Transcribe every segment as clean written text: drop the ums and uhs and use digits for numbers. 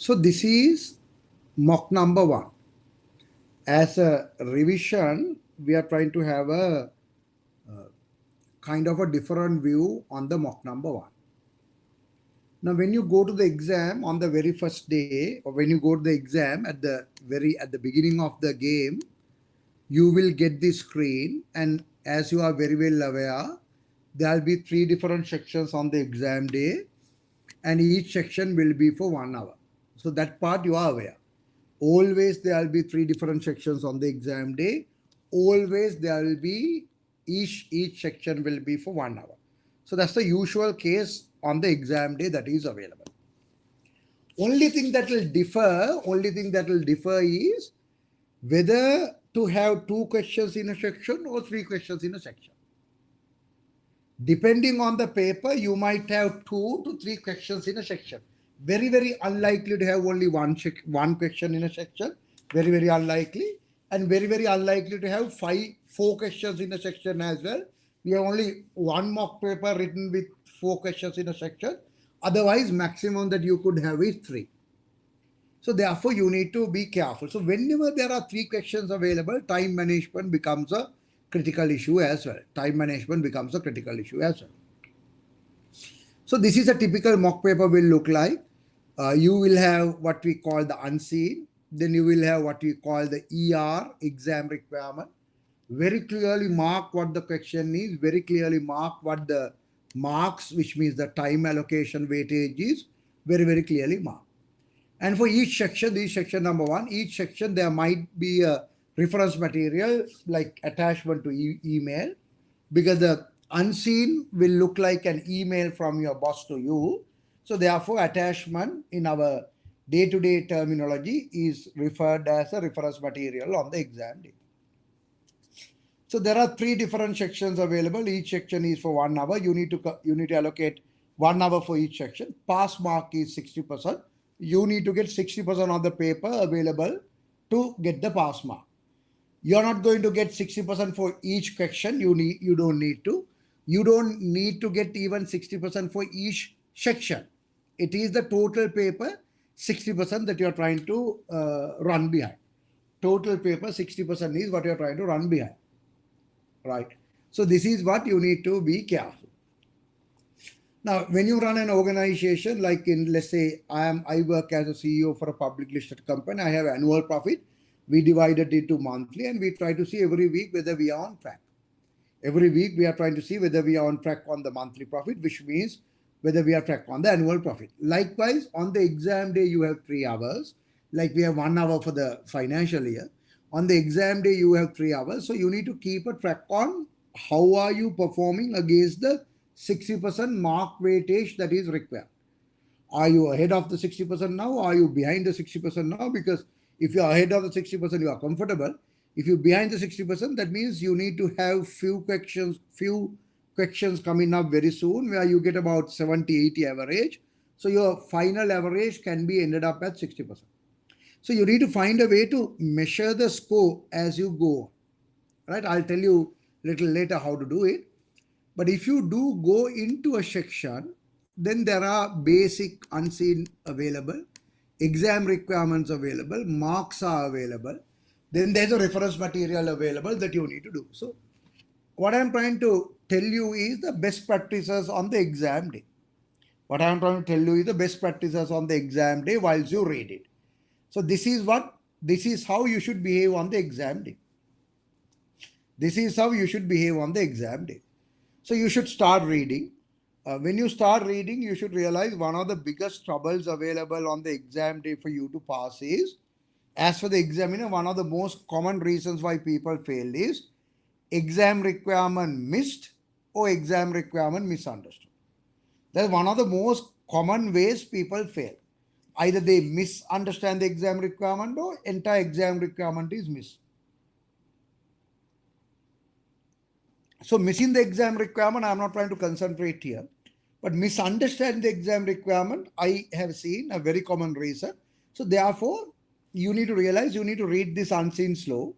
So this is mock number 1. As a revision, we are trying to have a kind of a different view on the mock number 1. Now, when you go to the exam on the very first day, or when you go to the exam at the beginning of the game, you will get this screen, and as you are very well aware, there will be 3 different sections on the exam day, and each section will be for 1 hour. So that part you are aware. Always there will be 3 different sections on the exam day. Always there will be each section will be for 1 hour. So that's the usual case on the exam day that is available. Only thing that will differ is whether to have 2 questions in a section or 3 questions in a section. Depending on the paper, you might have 2 to 3 questions in a section. Very, very unlikely to have only one question in a section. Very, very unlikely. And very, very unlikely to have 4 questions in a section as well. We have only 1 mock paper written with 4 questions in a section. Otherwise, maximum that you could have is 3. So therefore, you need to be careful. So whenever there are 3 questions available, time management becomes a critical issue as well. Time management becomes a critical issue as well. So this is a typical mock paper will look like. You will have what we call the unseen. Then you will have what we call the ER, exam requirement. Very clearly mark what the question is. Very clearly mark what the marks, which means the time allocation weightage is. Very, very clearly marked. And for each section, this section number 1, each section there might be a reference material like attachment to email, because the unseen will look like an email from your boss to you. So therefore, attachment in our day-to-day terminology is referred as a reference material on the exam day. So there are 3 different sections available. Each section is for 1 hour. You need to allocate 1 hour for each section. Pass mark is 60%. You need to get 60% of the paper available to get the pass mark. You're not going to get 60% for each question. You don't need to. You don't need to get even 60% for each section. It is the total paper 60% that you're trying to run behind. Total paper 60% is what you're trying to run behind. Right. So this is what you need to be careful. Now, when you run an organization, like in, let's say, I work as a CEO for a public listed company. I have annual profit. We divided it to monthly, and we try to see every week whether we are on track. Every week we are trying to see whether we are on track on the monthly profit, which means whether we are on track on the annual profit. Likewise, on the exam day, you have 3 hours. Like we have 1 hour for the financial year. On the exam day, you have 3 hours. So you need to keep a track on how are you performing against the 60% mark weightage that is required. Are you ahead of the 60% now? Or are you behind the 60% now? Because if you are ahead of the 60%, you are comfortable. If you're behind the 60%, that means you need to have few questions coming up very soon where you get about 70, 80 average. So your final average can be ended up at 60%. So you need to find a way to measure the score as you go. Right? I'll tell you a little later how to do it. But if you do go into a section, then there are basic unseen available, exam requirements available, marks are available. Then there's a reference material available that you need to do. So what I'm trying to tell you is the best practices on the exam day. What I'm trying to tell you is the best practices on the exam day whilst you read it. So this is how you should behave on the exam day. This is how you should behave on the exam day. So you should start reading. When you start reading, you should realize one of the biggest troubles available on the exam day for you to pass is, as for the examiner, one of the most common reasons why people fail is exam requirement missed or exam requirement misunderstood. That's one of the most common ways people fail. Either they misunderstand the exam requirement or entire exam requirement is missed. So missing the exam requirement, I'm not trying to concentrate here. But misunderstand the exam requirement, I have seen a very common reason. So therefore, you need to realize you need to read this unseen slow.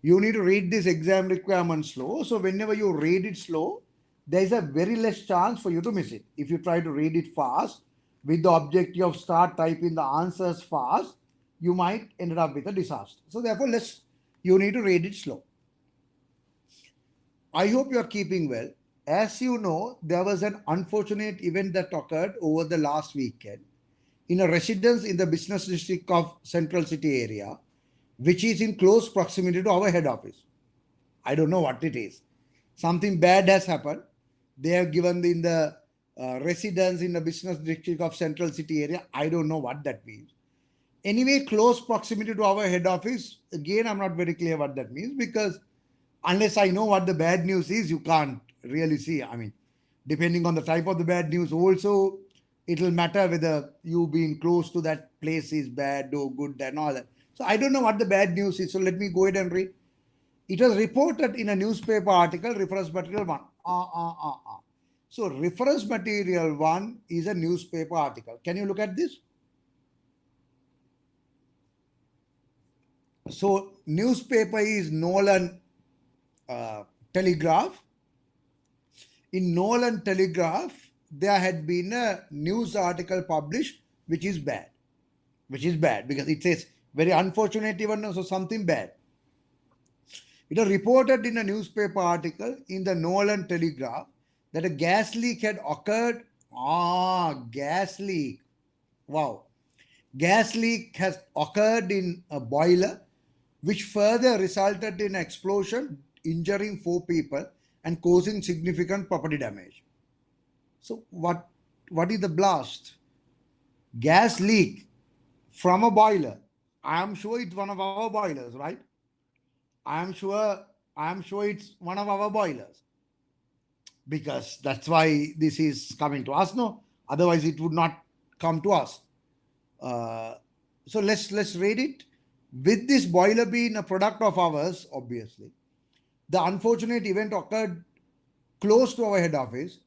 You need to read this exam requirement slow. So whenever you read it slow, there is a very less chance for you to miss it. If you try to read it fast, with the objective of start typing the answers fast, you might end up with a disaster. So therefore, you need to read it slow. I hope you are keeping well. As you know, there was an unfortunate event that occurred over the last weekend in a residence in the business district of Central City area, which is in close proximity to our head office. I don't know what it is. Something bad has happened. They have given in the residence in the business district of Central City area. I don't know what that means. Anyway, close proximity to our head office. Again, I'm not very clear what that means, because unless I know what the bad news is, you can't really see. I mean, depending on the type of the bad news, also it will matter whether you being close to that place is bad or good and all that. So I don't know what the bad news is. So let me go ahead and read. It was reported in a newspaper article, reference material 1. So reference material 1 is a newspaper article. Can you look at this? So newspaper is Nolan Telegraph. In Nolan Telegraph, there had been a news article published which is bad. Which is bad because it says very unfortunate even, so something bad. It was reported in a newspaper article in the Nolan Telegraph that a gas leak had occurred. Gas leak. Wow. Gas leak has occurred in a boiler, which further resulted in an explosion, injuring 4 people and causing significant property damage. So what is the blast? Gas leak from a boiler. I am sure it's one of our boilers, right? I am sure it's one of our boilers, because that's why this is coming to us. No, otherwise it would not come to us. So let's read it. With this boiler being a product of ours, obviously, the unfortunate event occurred close to our head office.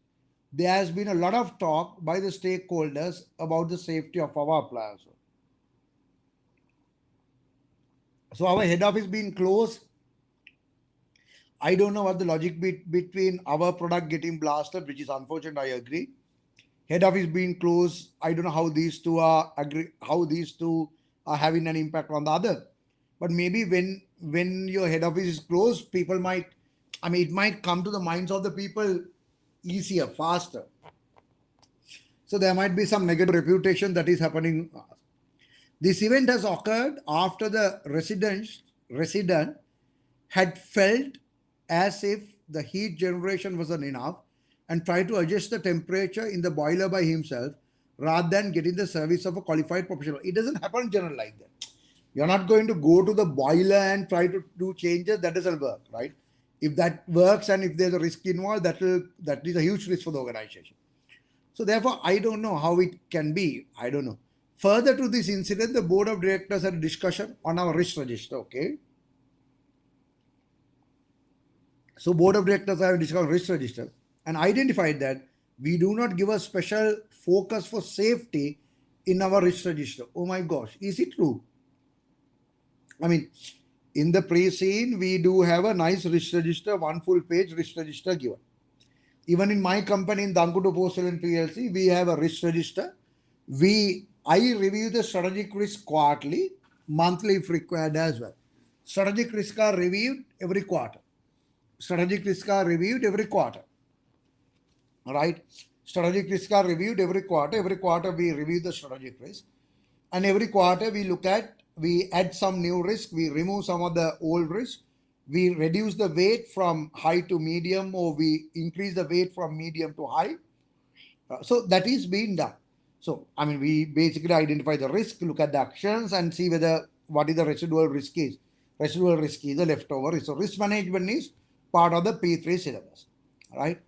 There has been a lot of talk by the stakeholders about the safety of our appliances. So our head office being close, I don't know what the logic between our product getting blasted, which is unfortunate, I agree. Head office being closed, I don't know how these two are having an impact on the other. But maybe when your head office is closed, people might, it might come to the minds of the people easier, faster. So there might be some negative reputation that is happening. This event has occurred after the resident had felt as if the heat generation wasn't enough and tried to adjust the temperature in the boiler by himself rather than getting the service of a qualified professional. It doesn't happen generally like that. You're not going to go to the boiler and try to do changes. That doesn't work, right? If that works and if there's a risk involved, that is a huge risk for the organization. So therefore, I don't know how it can be. I don't know. Further to this incident, the board of directors had a discussion on our risk register. Okay. So board of directors have discussed risk register and identified that we do not give a special focus for safety in our risk register. Oh my gosh, is it true? In the pre-scene, we do have a nice risk register, 1 full page risk register given. Even in my company, in Dankutu Porcelain PLC, we have a risk register. I review the strategic risk quarterly, monthly if required as well. Strategic risks are reviewed every quarter. Right? Strategic risks are reviewed every quarter. Every quarter we review the strategic risk. And every quarter we add some new risk, we remove some of the old risk, we reduce the weight from high to medium, or we increase the weight from medium to high. So that is being done. So, we basically identify the risk, look at the actions and see what is the residual risk is. Residual risk is the leftover risk. So risk management is part of the P3 syllabus, right?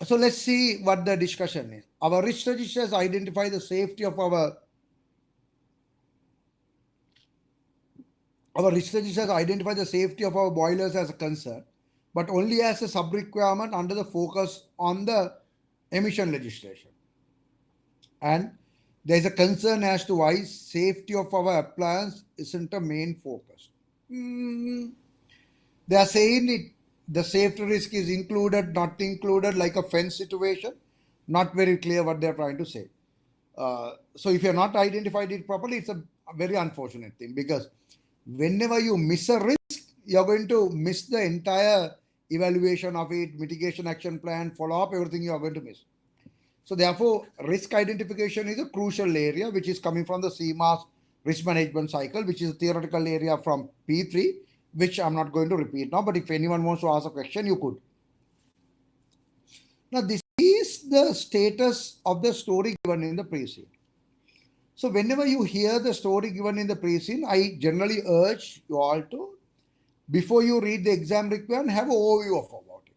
So let's see what the discussion is. Our risk registers identify the safety of our risk registers identify the safety of our boilers as a concern, but only as a sub-requirement under the focus on the emission legislation. And there is a concern as to why safety of our appliance isn't a main focus. They are saying the safety risk is included, not included, like a fence situation. Not very clear what they're trying to say. So if you're not identified it properly, it's a very unfortunate thing, because whenever you miss a risk, you're going to miss the entire evaluation of it, mitigation action plan, follow up, everything you are going to miss. So therefore, risk identification is a crucial area which is coming from the CMAS risk management cycle, which is a theoretical area from P3, which I'm not going to repeat now. But if anyone wants to ask a question, you could. Now, this is the status of the story given in the pre-scene. So whenever you hear the story given in the pre-scene, I generally urge you all to, before you read the exam requirement, have an overview of about it.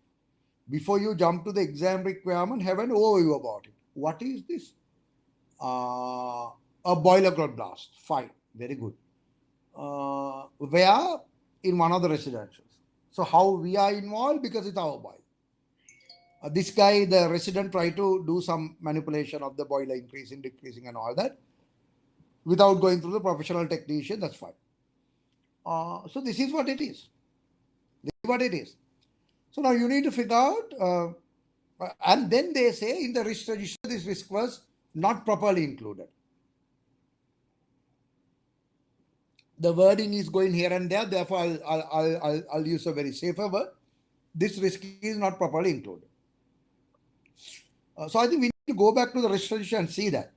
Before you jump to the exam requirement, have an overview about it. What is this? A boiler club blast. Fine. Very good. Where? In one of the residentials. So how we are involved? Because it's our boiler. This guy, the resident, tried to do some manipulation of the boiler, increasing, decreasing and all that, without going through the professional technician. That's fine. So this is what it is. This is what it is. So now you need to figure out, and then they say in the risk register, this risk was not properly included. The wording is going here and there. Therefore, I'll use a very safer word. This risk is not properly included. So I think we need to go back to the risk register and see that.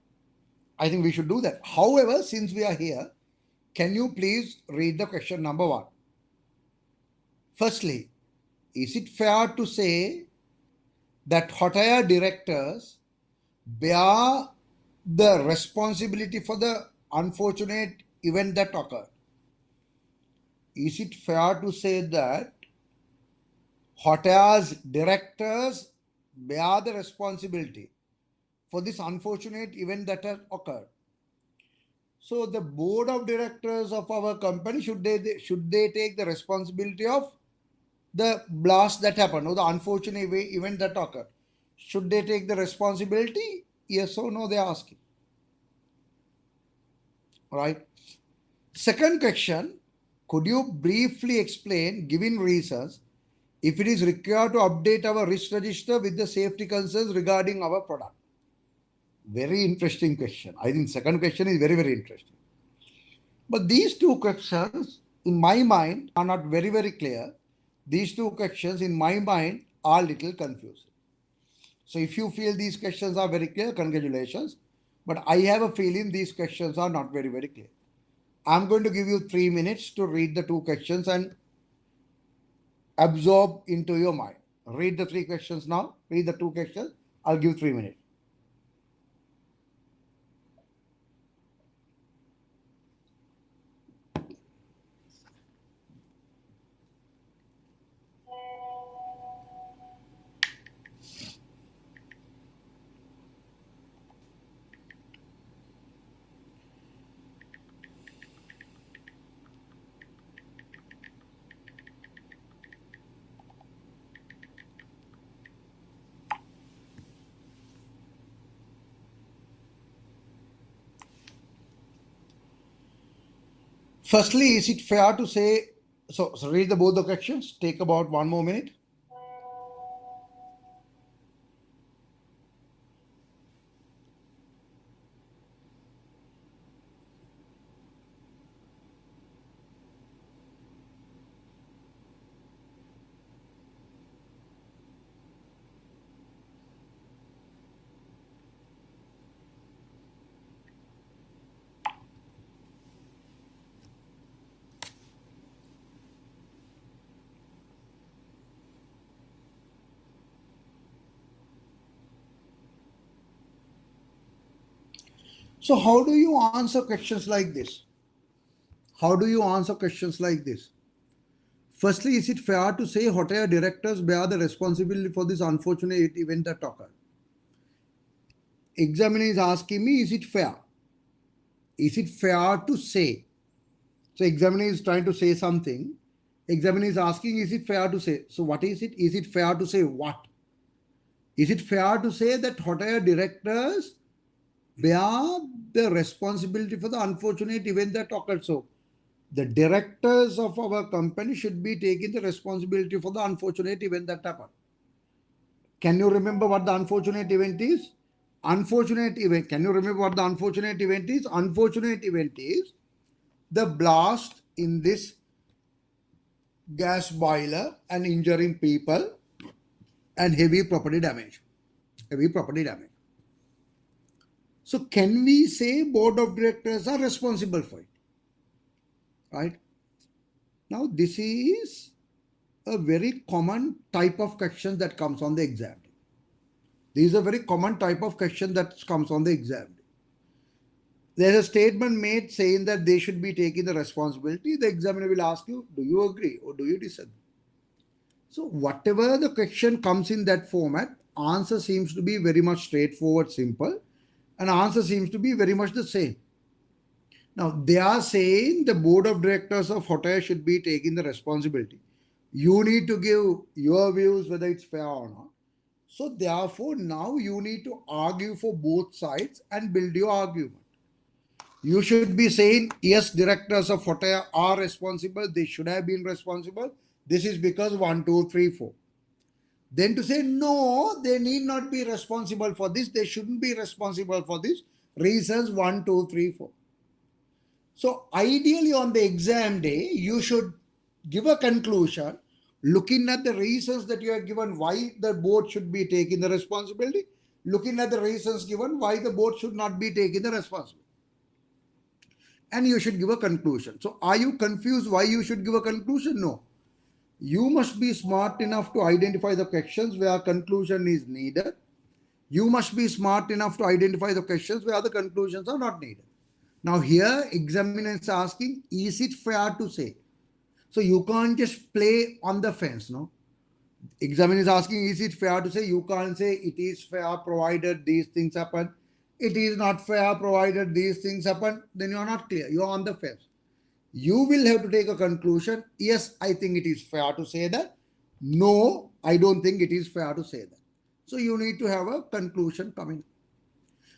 I think we should do that. However, since we are here, can you please read the question number 1? Firstly, is it fair to say that hot air directors bear the responsibility for the unfortunate event that occurred? Is it fair to say that hot air's directors bear the responsibility for this unfortunate event that has occurred? So the board of directors of our company, should they take the responsibility of the blast that happened, or the unfortunate event that occurred? Should they take the responsibility? Yes or no, they are asking. All right. Second question, could you briefly explain, given reasons, if it is required to update our risk register with the safety concerns regarding our product? Very interesting question. I think second question is very, very interesting. But these two questions, in my mind, are not very, very clear. These two questions, in my mind, are a little confusing. So if you feel these questions are very clear, congratulations. But I have a feeling these questions are not very, very clear. I'm going to give you 3 minutes to read the 2 questions and absorb into your mind. Read the 3 questions now. Read the 2 questions. I'll give 3 minutes. Firstly, is it fair to say, so read both the questions, take about 1 more minute. So how do you answer questions like this? How do you answer questions like this? Firstly, is it fair to say hot air directors bear the responsibility for this unfortunate event that occurred? Examiner is asking me, is it fair? Is it fair to say? So examiner is trying to say something. Examiner is asking, is it fair to say? So what is it? Is it fair to say what? Is it fair to say that hot air directors bear the responsibility for the unfortunate event that occurred? So the directors of our company should be taking the responsibility for the unfortunate event that happened. Can you remember what the unfortunate event is? Unfortunate event. Can you remember what the unfortunate event is? Unfortunate event is the blast in this gas boiler and injuring people and heavy property damage. Heavy property damage. So can we say board of directors are responsible for it? Right? Now this is a very common type of question that comes on the exam. This is a very common type of question that comes on the exam. There's a statement made saying that they should be taking the responsibility. The examiner will ask you, do you agree or do you disagree? So whatever the question comes in that format, answer seems to be very much straightforward, simple, and answer seems to be very much the same. Now they are saying the board of directors of hotel should be taking the responsibility. You need to give your views whether it's fair or not. So therefore now you need to argue for both sides and build your argument. You should be saying, yes, directors of hotel are responsible. They should have been responsible. This is because 1, 2, 3, 4. Then to say, no, they need not be responsible for this. They shouldn't be responsible for this. Reasons 1, 2, 3, 4. So ideally on the exam day, you should give a conclusion looking at the reasons that you have given why the board should be taking the responsibility, looking at the reasons given why the board should not be taking the responsibility. And you should give a conclusion. So are you confused why you should give a conclusion? No. You must be smart enough to identify the questions where conclusion is needed. You must be smart enough to identify the questions where the conclusions are not needed. Now here examiner is asking, is it fair to say? So you can't just play on the fence, no? Examiner is asking, is it fair to say? You can't say it is fair provided these things happen. It is not fair provided these things happen. Then you are not clear. You are on the fence. You will have to take a conclusion. Yes, I think it is fair to say that. No, I don't think it is fair to say that. So you need to have a conclusion coming.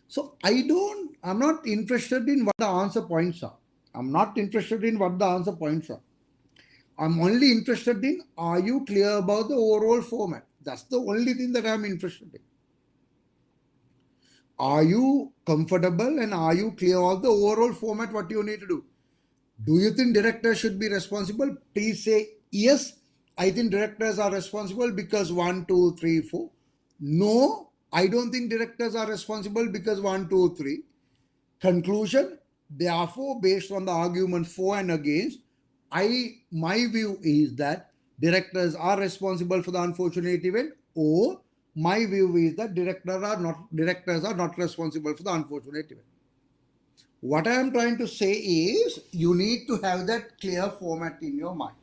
So I'm not interested in what the answer points are. I'm not interested in what the answer points are. I'm only interested in, are you clear about the overall format? That's the only thing that I'm interested in. Are you comfortable and are you clear of the overall format, what you need to do? Do you think directors should be responsible? Please say, yes, I think directors are responsible because 1, 2, 3, 4. No, I don't think directors are responsible because 1, 2, 3. Conclusion, therefore, based on the argument for and against, my view is that directors are responsible for the unfortunate event, or my view is that directors are not responsible for the unfortunate event. What I am trying to say is you need to have that clear format in your mind.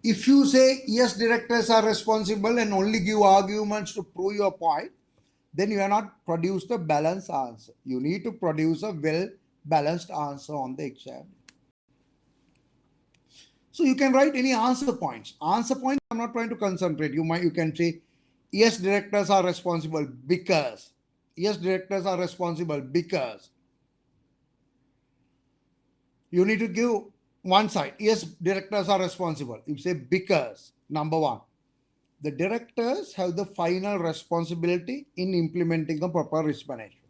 If you say yes, directors are responsible and only give arguments to prove your point, then you have not produced a balanced answer. You need to produce a well-balanced answer on the exam. So you can write any answer points. Answer points, I'm not trying to concentrate. You can say, yes, directors are responsible because. Yes, directors are responsible because. You need to give one side. Yes, directors are responsible. You say because, number one, the directors have the final responsibility in implementing a proper risk management.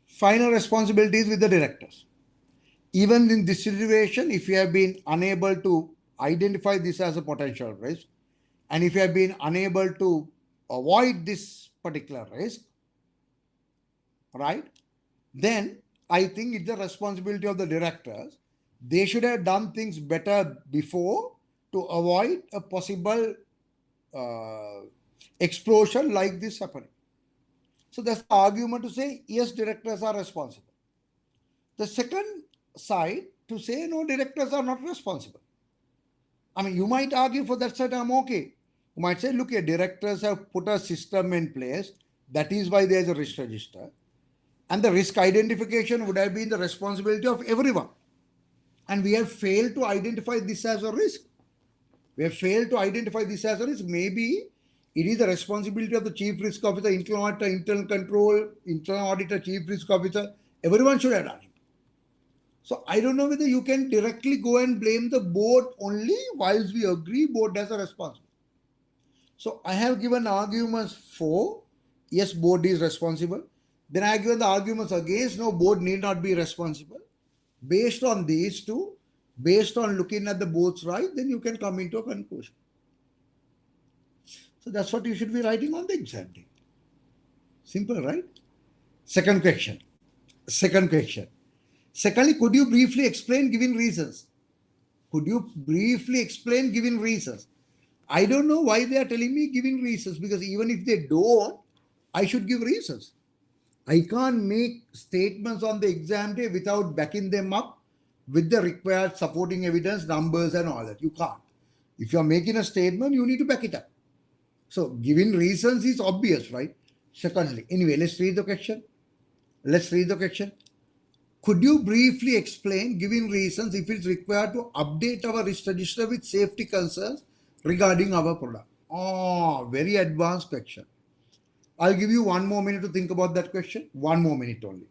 Final responsibilities with the directors. Even in this situation, if you have been unable to identify this as a potential risk, and if you have been unable to avoid this particular risk, right, then I think it's the responsibility of the directors. They should have done things better before to avoid a possible explosion like this happening. So that's the argument to say, yes, directors are responsible. The second side to say, no, directors are not responsible. I mean, you might argue for that side, I'm okay. You might say, look here, directors have put a system in place. That is why there's a risk register. And the risk identification would have been the responsibility of everyone. And we have failed to identify this as a risk. We have failed to identify this as a risk. Maybe it is the responsibility of the chief risk officer, internal auditor, internal control, internal auditor, chief risk officer. Everyone should have done it. So I don't know whether you can directly go and blame the board only whilst we agree board has a responsibility. So I have given arguments for, yes, board is responsible. Then I have given the arguments against, no, board need not be responsible. Based on these two, based on looking at the both sides, then you can come into a conclusion. So that's what you should be writing on the exam day. Simple, right? Second question. Second question. Secondly, could you briefly explain giving reasons? Could you briefly explain giving reasons? I don't know why they are telling me giving reasons, because even if they don't, I should give reasons. I can't make statements on the exam day without backing them up with the required supporting evidence, numbers, and all that. You can't. If you're making a statement, you need to back it up. So giving reasons is obvious, right? Secondly, anyway, let's read the question. Let's read the question. Could you briefly explain, giving reasons, if it's required to update our risk register with safety concerns regarding our product? Oh, very advanced question. I'll give you 1 more minute to think about that question. 1 more minute only.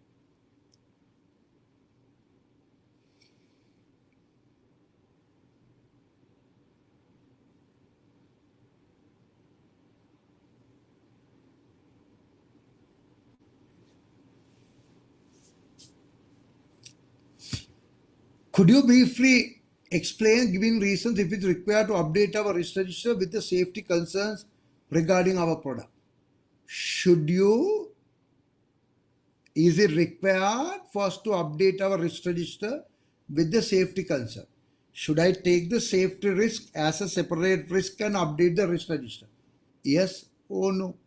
Could you briefly explain, giving reasons, if it's required to update our risk register with the safety concerns regarding our product? Should you, is it required for us to update our risk register with the safety concern? Should I take the safety risk as a separate risk and update the risk register? Yes or no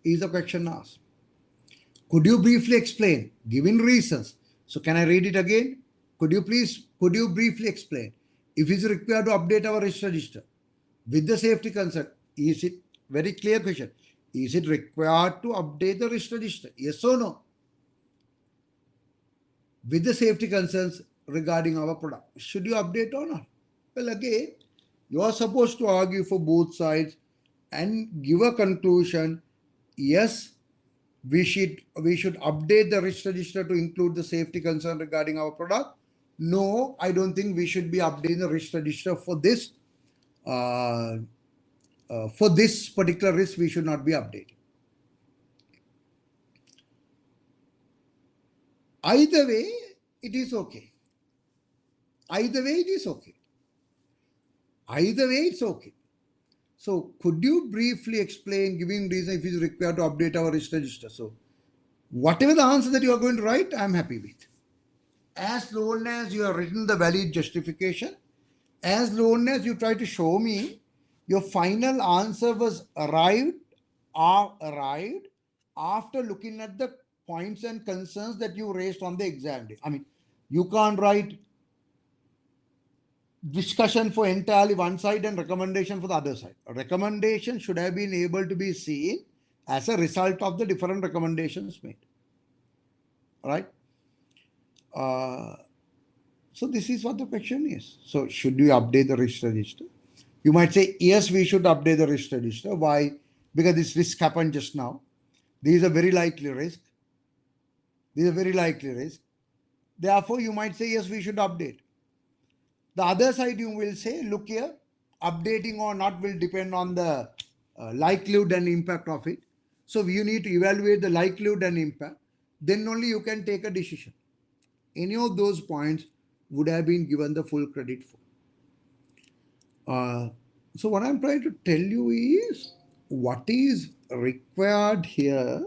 is the question asked. Could you briefly explain, giving reasons? So can I read it again? Could you briefly explain, if it's required to update our risk register with the safety concern? Is it, very clear question, is it required to update the risk register? Yes or no? With the safety concerns regarding our product, should you update or not? Well, again, you are supposed to argue for both sides and give a conclusion. Yes, we should update the risk register to include the safety concern regarding our product. No, I don't think we should be updating the risk register for this. For this particular risk, we should not be updating. Either way, it is okay. Either way, it is okay. Either way, it's okay. So could you briefly explain, giving reason, if it's required to update our risk register? So whatever the answer that you are going to write, I'm happy with. As long as you have written the valid justification, as long as you try to show me your final answer was arrived after looking at the points and concerns that you raised on the exam day. I mean, you can't write discussion for entirely one side and recommendation for the other side. A recommendation should have been able to be seen as a result of the different recommendations made. All right. So this is what the question is. So should we update the risk register? You might say, yes, we should update the risk register. Why? Because this risk happened just now. This is a very likely risk. This is a very likely risk. Therefore, you might say, yes, we should update. The other side, you will say, look here, updating or not will depend on the likelihood and impact of it. So you need to evaluate the likelihood and impact. Then only you can take a decision. Any of those points would have been given the full credit for. So what I'm trying to tell you is, what is required here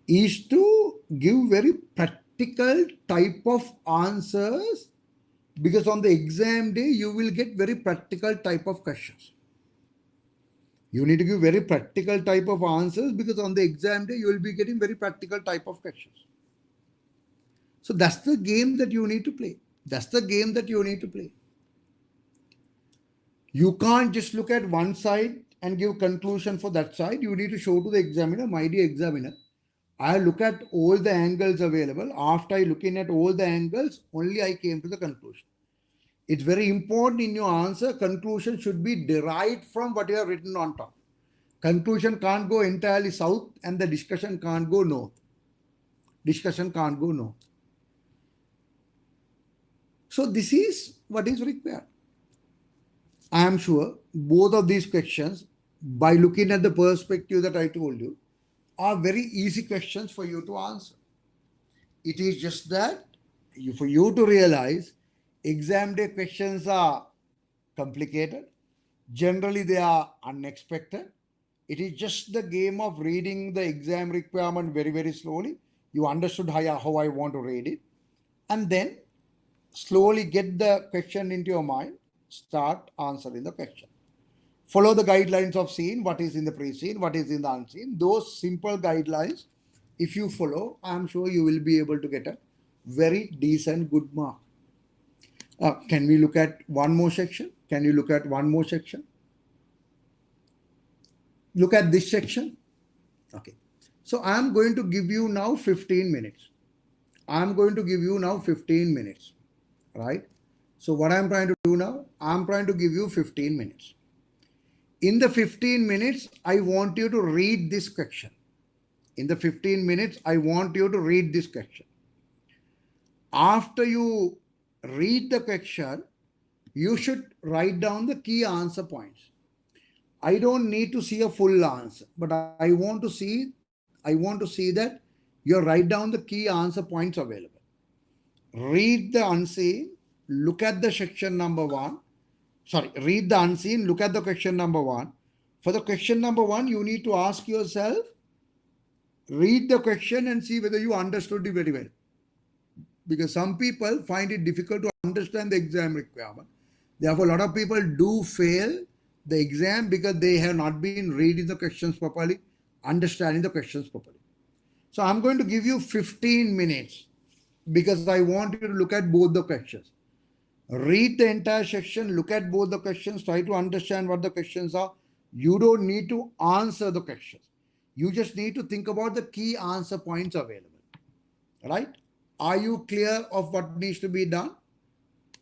is to give very practical type of answers, because on the exam day, you will get very practical type of questions. You need to give very practical type of answers, because on the exam day, you will be getting very practical type of questions. So that's the game that you need to play. That's the game that you need to play. You can't just look at one side and give conclusion for that side. You need to show to the examiner, my dear examiner, I look at all the angles available. After I looking at all the angles, only I came to the conclusion. It's very important in your answer. Conclusion should be derived from what you have written on top. Conclusion can't go entirely south and the discussion can't go north. Discussion can't go north. So this is what is required. I am sure both of these questions, by looking at the perspective that I told you, are very easy questions for you to answer. It is just that for you to realize exam day questions are complicated. Generally, they are unexpected. It is just the game of reading the exam requirement very, very slowly. You understood how I want to read it. And then slowly get the question into your mind, start answering the question. Follow the guidelines of scene, what is in the pre-scene, what is in the unseen. Those simple guidelines, if you follow, I'm sure you will be able to get a very decent, good mark. Can we look at one more section? Can you look at one more section? Look at this section. Okay. So I'm going to give you now 15 minutes. I'm going to give you now 15 minutes, right? So what I'm trying to do now, I'm trying to give you 15 minutes. In the 15 minutes, I want you to read this question. In the 15 minutes, I want you to read this question. After you read the question, you should write down the key answer points. I don't need to see a full answer, but I want to see that you write down the key answer points available. Read the unseen, look at the section number one. Sorry, read the unseen, look at the question number one. For the question number one, you need to ask yourself, read the question and see whether you understood it very well. Because some people find it difficult to understand the exam requirement. Therefore, a lot of people do fail the exam because they have not been reading the questions properly, understanding the questions properly. So I'm going to give you 15 minutes because I want you to look at both the questions. Read the entire section, look at both the questions, try to understand what the questions are. You don't need to answer the questions. You just need to think about the key answer points available. Right? Are you clear of what needs to be done?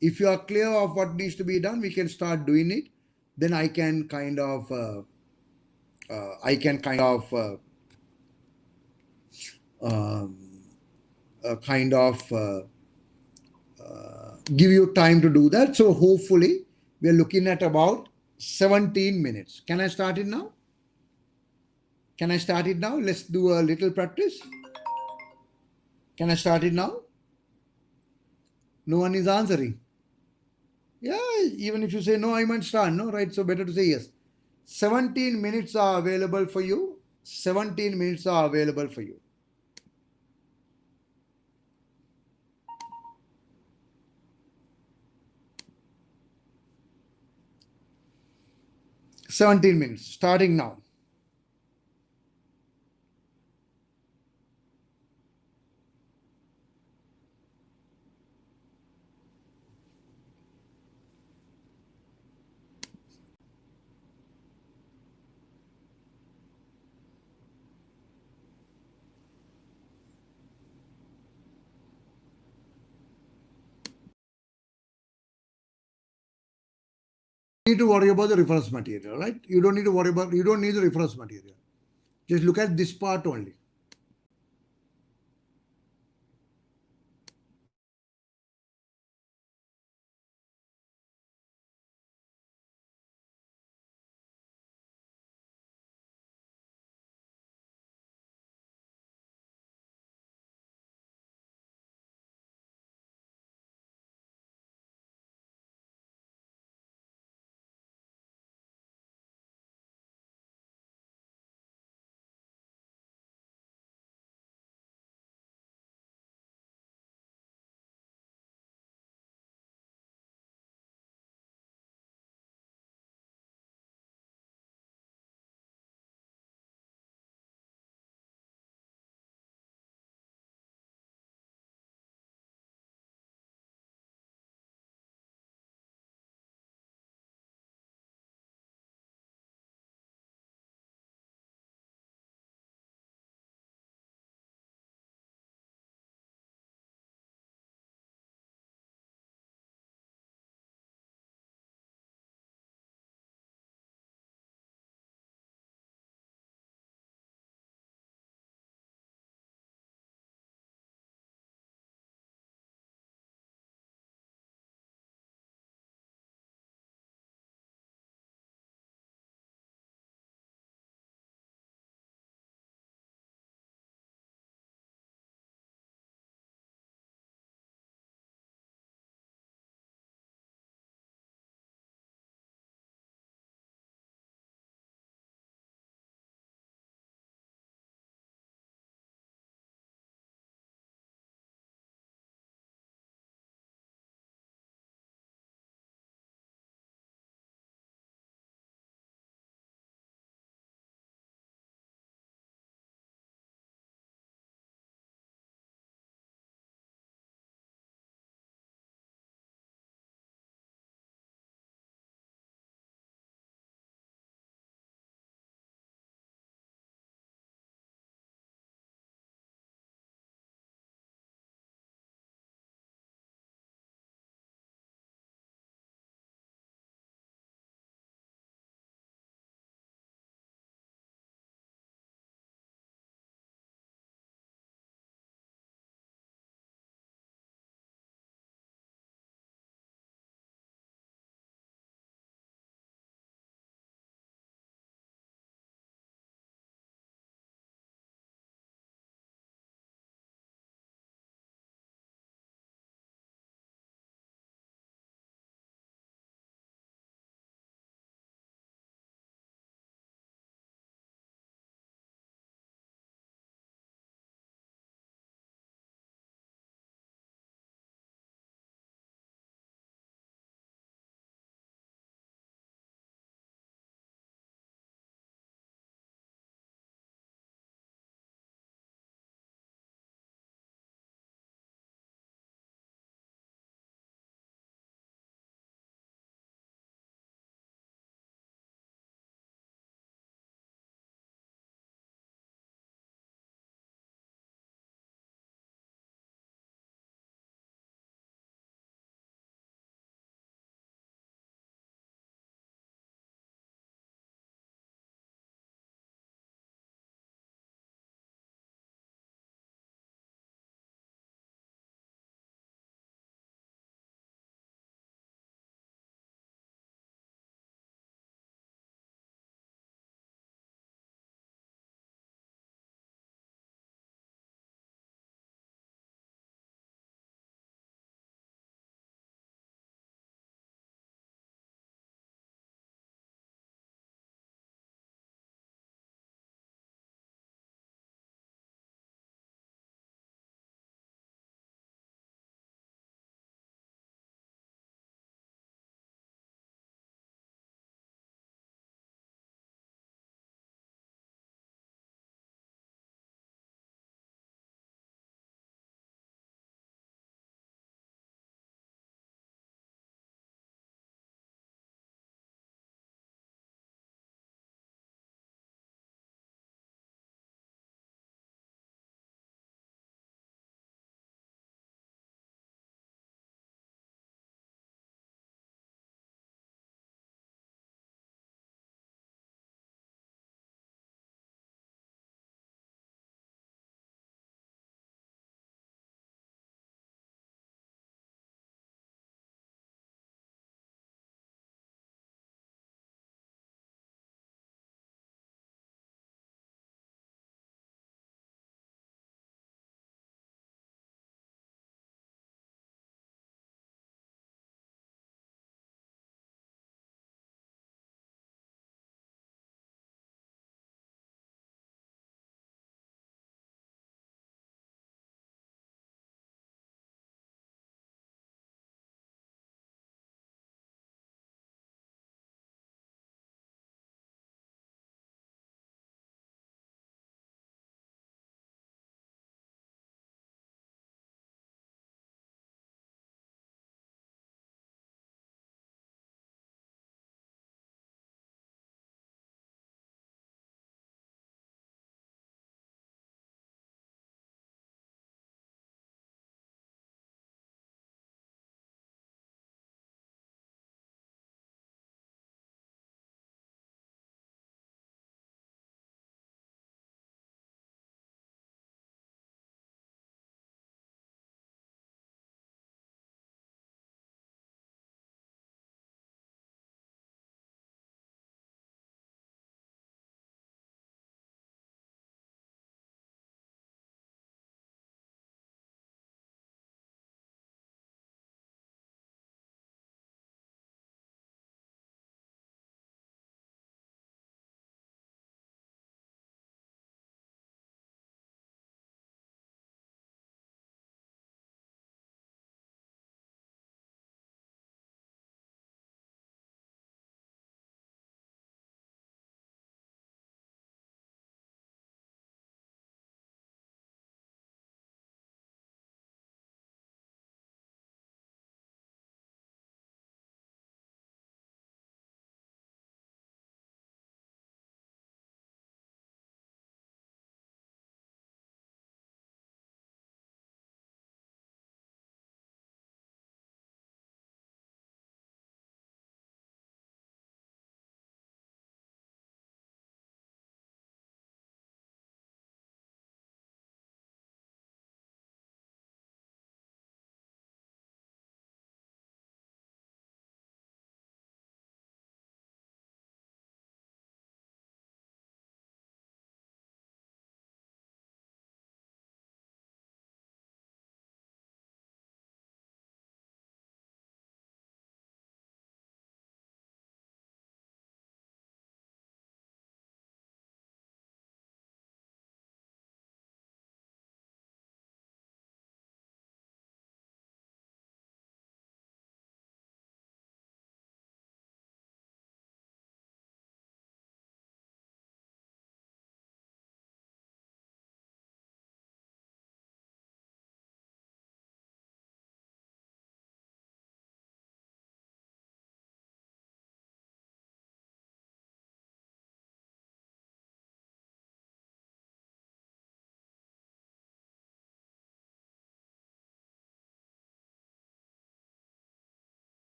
If you are clear of what needs to be done, we can start doing it. Then I can kind of um, kind of give you time to do that. So hopefully we are looking at about 17 minutes. Can I start it now? Can I start it now? Let's do a little practice. Can I start it now? No one is answering. Yeah, even if you say no, I might start. No, right? So better to say yes. 17 minutes are available for you. 17 minutes are available for you. 17 minutes, starting now. You need to worry about the reference material, right? You don't need to worry about, you don't need the reference material. Just look at this part only.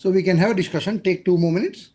So we can have a discussion, take 2 more minutes.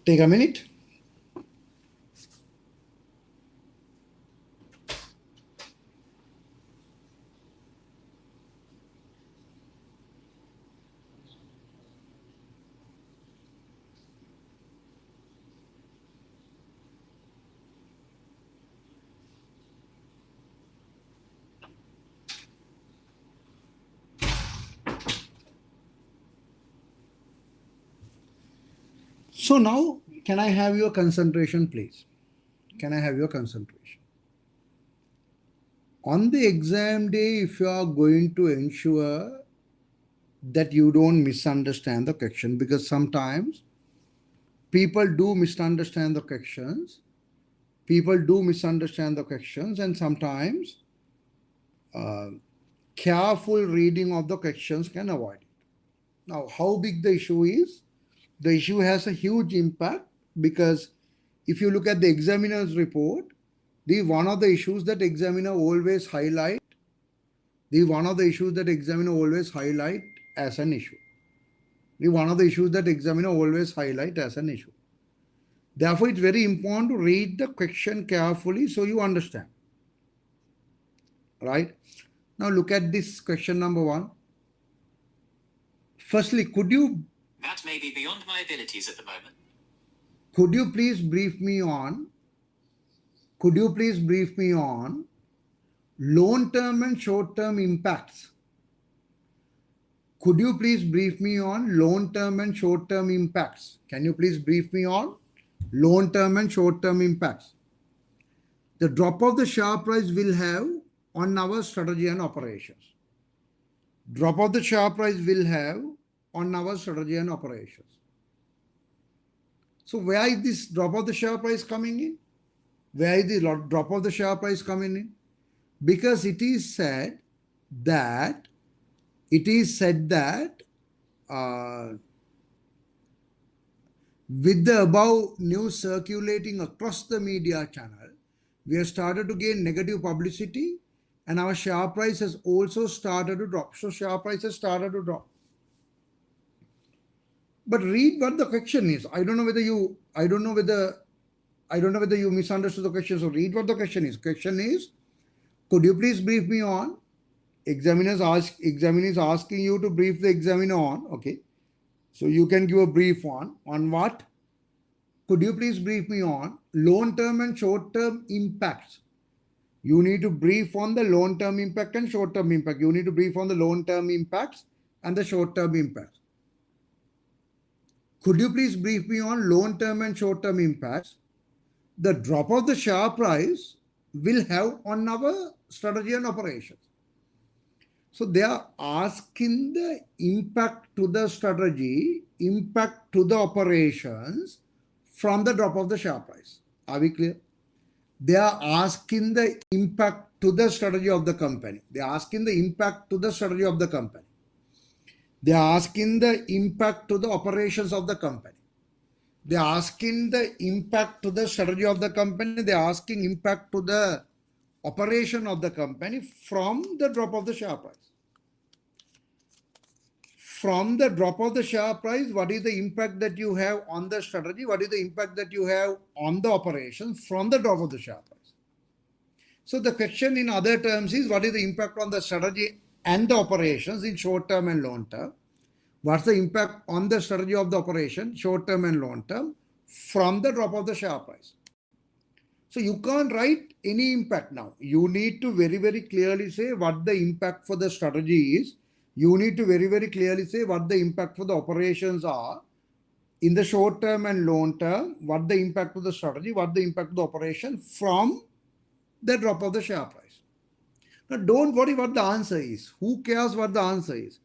Take a minute. So now, can I have your concentration, please? Can I have your concentration? On the exam day, if you are going to ensure that you don't misunderstand the question, because sometimes people do misunderstand the questions. People do misunderstand the questions, and sometimes careful reading of the questions can avoid it. Now, how big the issue is? The issue has a huge impact because if you look at the examiner's report, the one of the issues that examiner always highlight, as an issue. One of the issues that examiner always highlight as an issue. Therefore, it's very important to read the question carefully so you understand. Right? Now look at this question number 1. Firstly, That may be beyond my abilities at the moment. Could you please brief me on long-term and short-term impacts? Could you please brief me on long-term and short-term impacts? Can you please brief me on long-term and short-term impacts? The drop of the share price will have on our strategy and operations. Drop of the share price will have on our strategy and operations. So where is this drop of the share price coming in? Where is the drop of the share price coming in? Because it is said that with the above news circulating across the media channel, we have started to gain negative publicity and our share price has also started to drop. So share price has started to drop. But read what the question is. I don't know whether you misunderstood the question. So read what the question is. Question is, could you please brief me on? Examiner is asking you to brief the examiner on. Okay. So you can give a brief on what? Could you please brief me on long-term and short-term impacts? You need to brief on the long-term impact and short-term impact. You need to brief on the long-term impacts and the short-term impacts. Could you please brief me on long-term and short-term impacts the drop of the share price will have on our strategy and operations? So they are asking the impact to the strategy, impact to the operations from the drop of the share price. Are we clear? They are asking the impact to the strategy of the company. They are asking the impact to the strategy of the company. They are asking the impact to the operations of the company. They are asking the impact to the strategy of the company. They are asking impact to the operation of the company from the drop of the share price. From the drop of the share price, what is the impact that you have on the strategy? What is the impact that you have on the operation from the drop of the share price? So the question in other terms is, what is the impact on the strategy and the operations in short term and long term? What's the impact on the strategy of the operation, short term and long term, from the drop of the share price? So you can't write any impact now. You need to very, very clearly say what the impact for the strategy is. You need to very, very clearly say what the impact for the operations are in the short term and long term, what the impact of the strategy, what the impact of the operation from the drop of the share price. Now, don't worry what the answer is. Who cares what the answer is?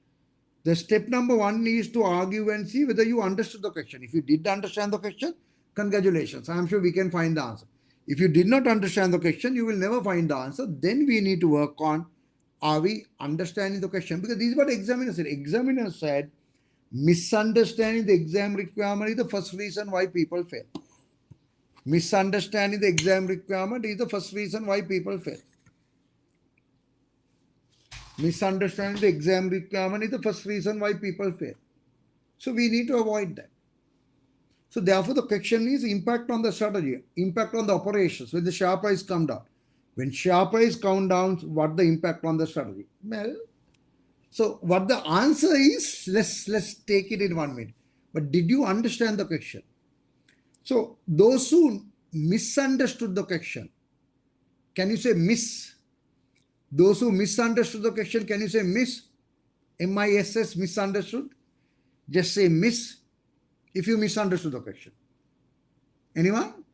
The step number one is to argue and see whether you understood the question. If you did understand the question, congratulations. I am sure we can find the answer. If you did not understand the question, you will never find the answer. Then we need to work on, are we understanding the question? Because this is what examiner said. Examiner said, misunderstanding the exam requirement is the first reason why people fail. Misunderstanding the exam requirement is the first reason why people fail. Misunderstanding the exam requirement is the first reason why people fail. So we need to avoid that. So therefore the question is impact on the strategy, impact on the operations when the share price come down. When share price come down, what the impact on the strategy? Well, so what the answer is, let's take it in 1 minute. But did you understand the question? So those who misunderstood the question, can you say miss? Those who misunderstood the question, can you say miss? M-I-S-S, misunderstood? Just say miss if you misunderstood the question. Anyone?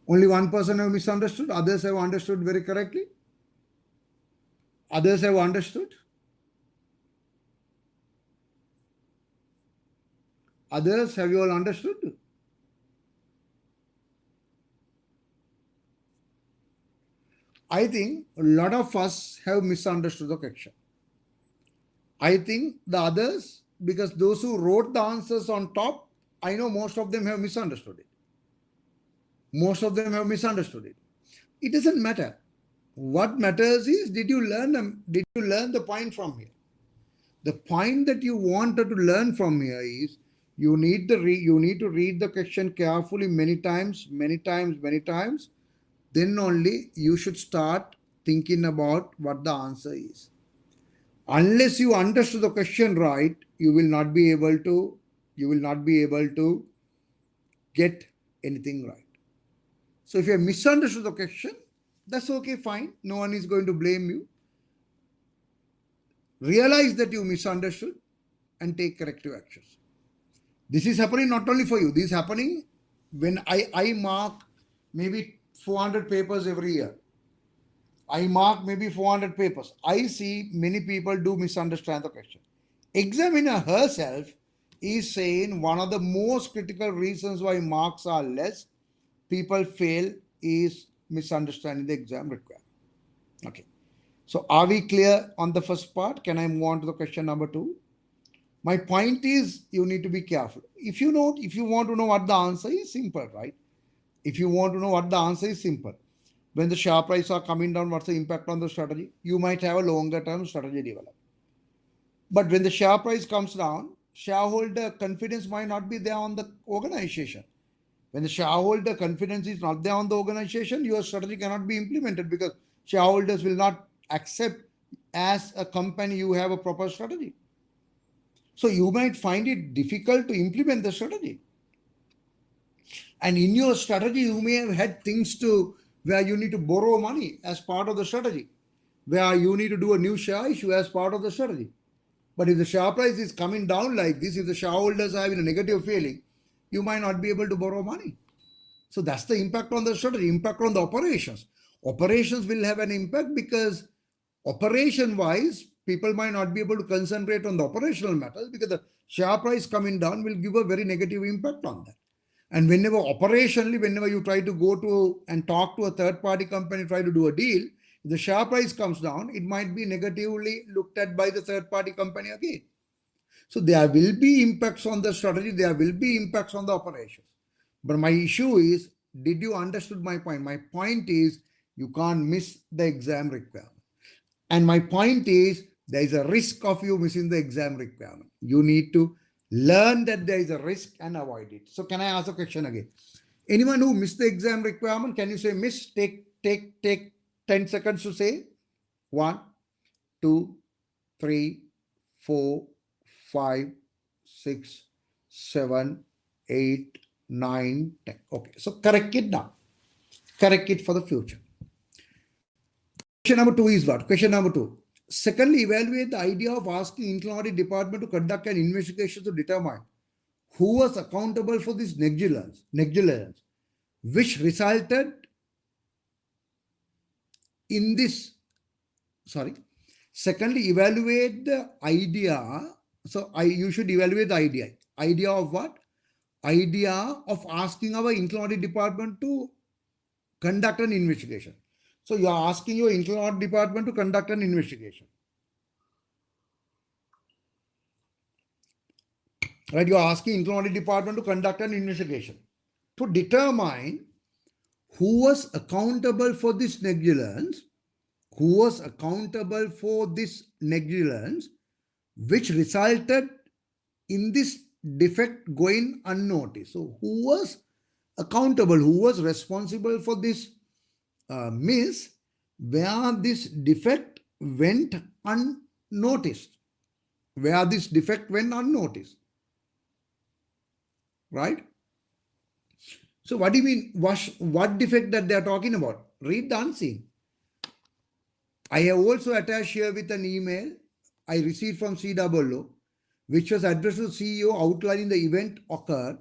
Only one person have misunderstood. Others have understood very correctly. Others have understood. Others, have you all understood? I think a lot of us have misunderstood the question. I think the others, because those who wrote the answers on top, I know most of them have misunderstood it. Most of them have misunderstood it. It doesn't matter. What matters is, did you learn the point from here? The point that you wanted to learn from here is, you need to read the question carefully many times. Then only you should start thinking about what the answer is. Unless you understood the question right, you will not be able to get anything right. So if you have misunderstood the question, that's okay, fine. No one is going to blame you. Realize that you misunderstood and take corrective actions. This is happening not only for you. This is happening when I mark maybe 400 papers every year. I mark maybe 400 papers. I see many people do misunderstand the question. Examiner herself is saying one of the most critical reasons why marks are less, people fail, is misunderstanding the exam requirement. Okay. So are we clear on the first part? Can I move on to the question number 2? My point is, you need to be careful. If you want to know what the answer is, simple, right? If you want to know what the answer is, simple. When the share price are coming down, what's the impact on the strategy? You might have a longer term strategy develop. But when the share price comes down, shareholder confidence might not be there on the organization. When the shareholder confidence is not there on the organization, your strategy cannot be implemented because shareholders will not accept as a company you have a proper strategy. So you might find it difficult to implement the strategy. And in your strategy, you may have had things where you need to borrow money as part of the strategy, where you need to do a new share issue as part of the strategy. But if the share price is coming down like this, if the shareholders are having a negative feeling, you might not be able to borrow money. So that's the impact on the strategy, impact on the operations. Operations will have an impact because operation-wise, people might not be able to concentrate on the operational matters because the share price coming down will give a very negative impact on that. And whenever you try to go to and talk to a third-party company, try to do a deal, if the share price comes down, it might be negatively looked at by the third-party company again. So there will be impacts on the strategy, there will be impacts on the operations. But my issue is, did you understood my point? My point is, you can't miss the exam requirement. And my point is, there is a risk of you missing the exam requirement. You need to learn that there is a risk and avoid it. So can I ask a question again? Anyone who missed the exam requirement, can you say miss? Take 10 seconds to say. 1, 2, 3, 4, 5, 6, 7, 8, 9, 10. Okay, so correct it now. Correct it for the future. Question number 2 is what? Question number 2. Secondly, evaluate the idea of asking internal audit department to conduct an investigation to determine who was accountable for this negligence, which resulted in this, sorry. Secondly, evaluate the idea. So you should evaluate the idea. Idea of what? Idea of asking our internal audit department to conduct an investigation. So you are asking your internal audit department to conduct an investigation. Right? You are asking internal audit department to conduct an investigation to determine who was accountable for this negligence, which resulted in this defect going unnoticed. So who was accountable, who was responsible for this miss where this defect went unnoticed, right? So what do you mean, what defect that they are talking about? Read the unseen. I have also attached here with an email I received from COO, which was addressed to the CEO outlining the event occurred.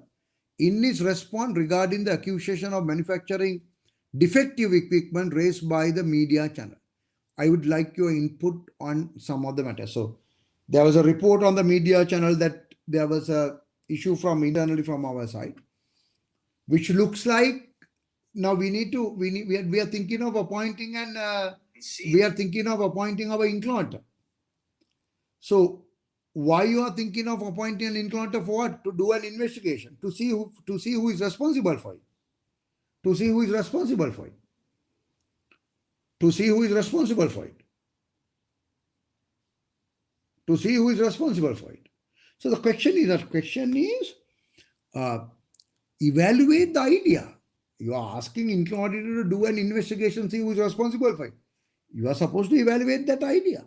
In his response regarding the accusation of manufacturing defective equipment raised by the media channel, I would like your input on some of the matters. So there was a report on the media channel that there was a issue from internally from our side, which looks like now we are thinking of appointing and we are thinking of appointing our inclinator. So why you are thinking of appointing an inclinator for what? To do an investigation, to see who is responsible for it. To see who is responsible for it. To see who is responsible for it. To see who is responsible for it. So the question is evaluate the idea. You are asking internal auditor to do an investigation, see who is responsible for it. You are supposed to evaluate that idea.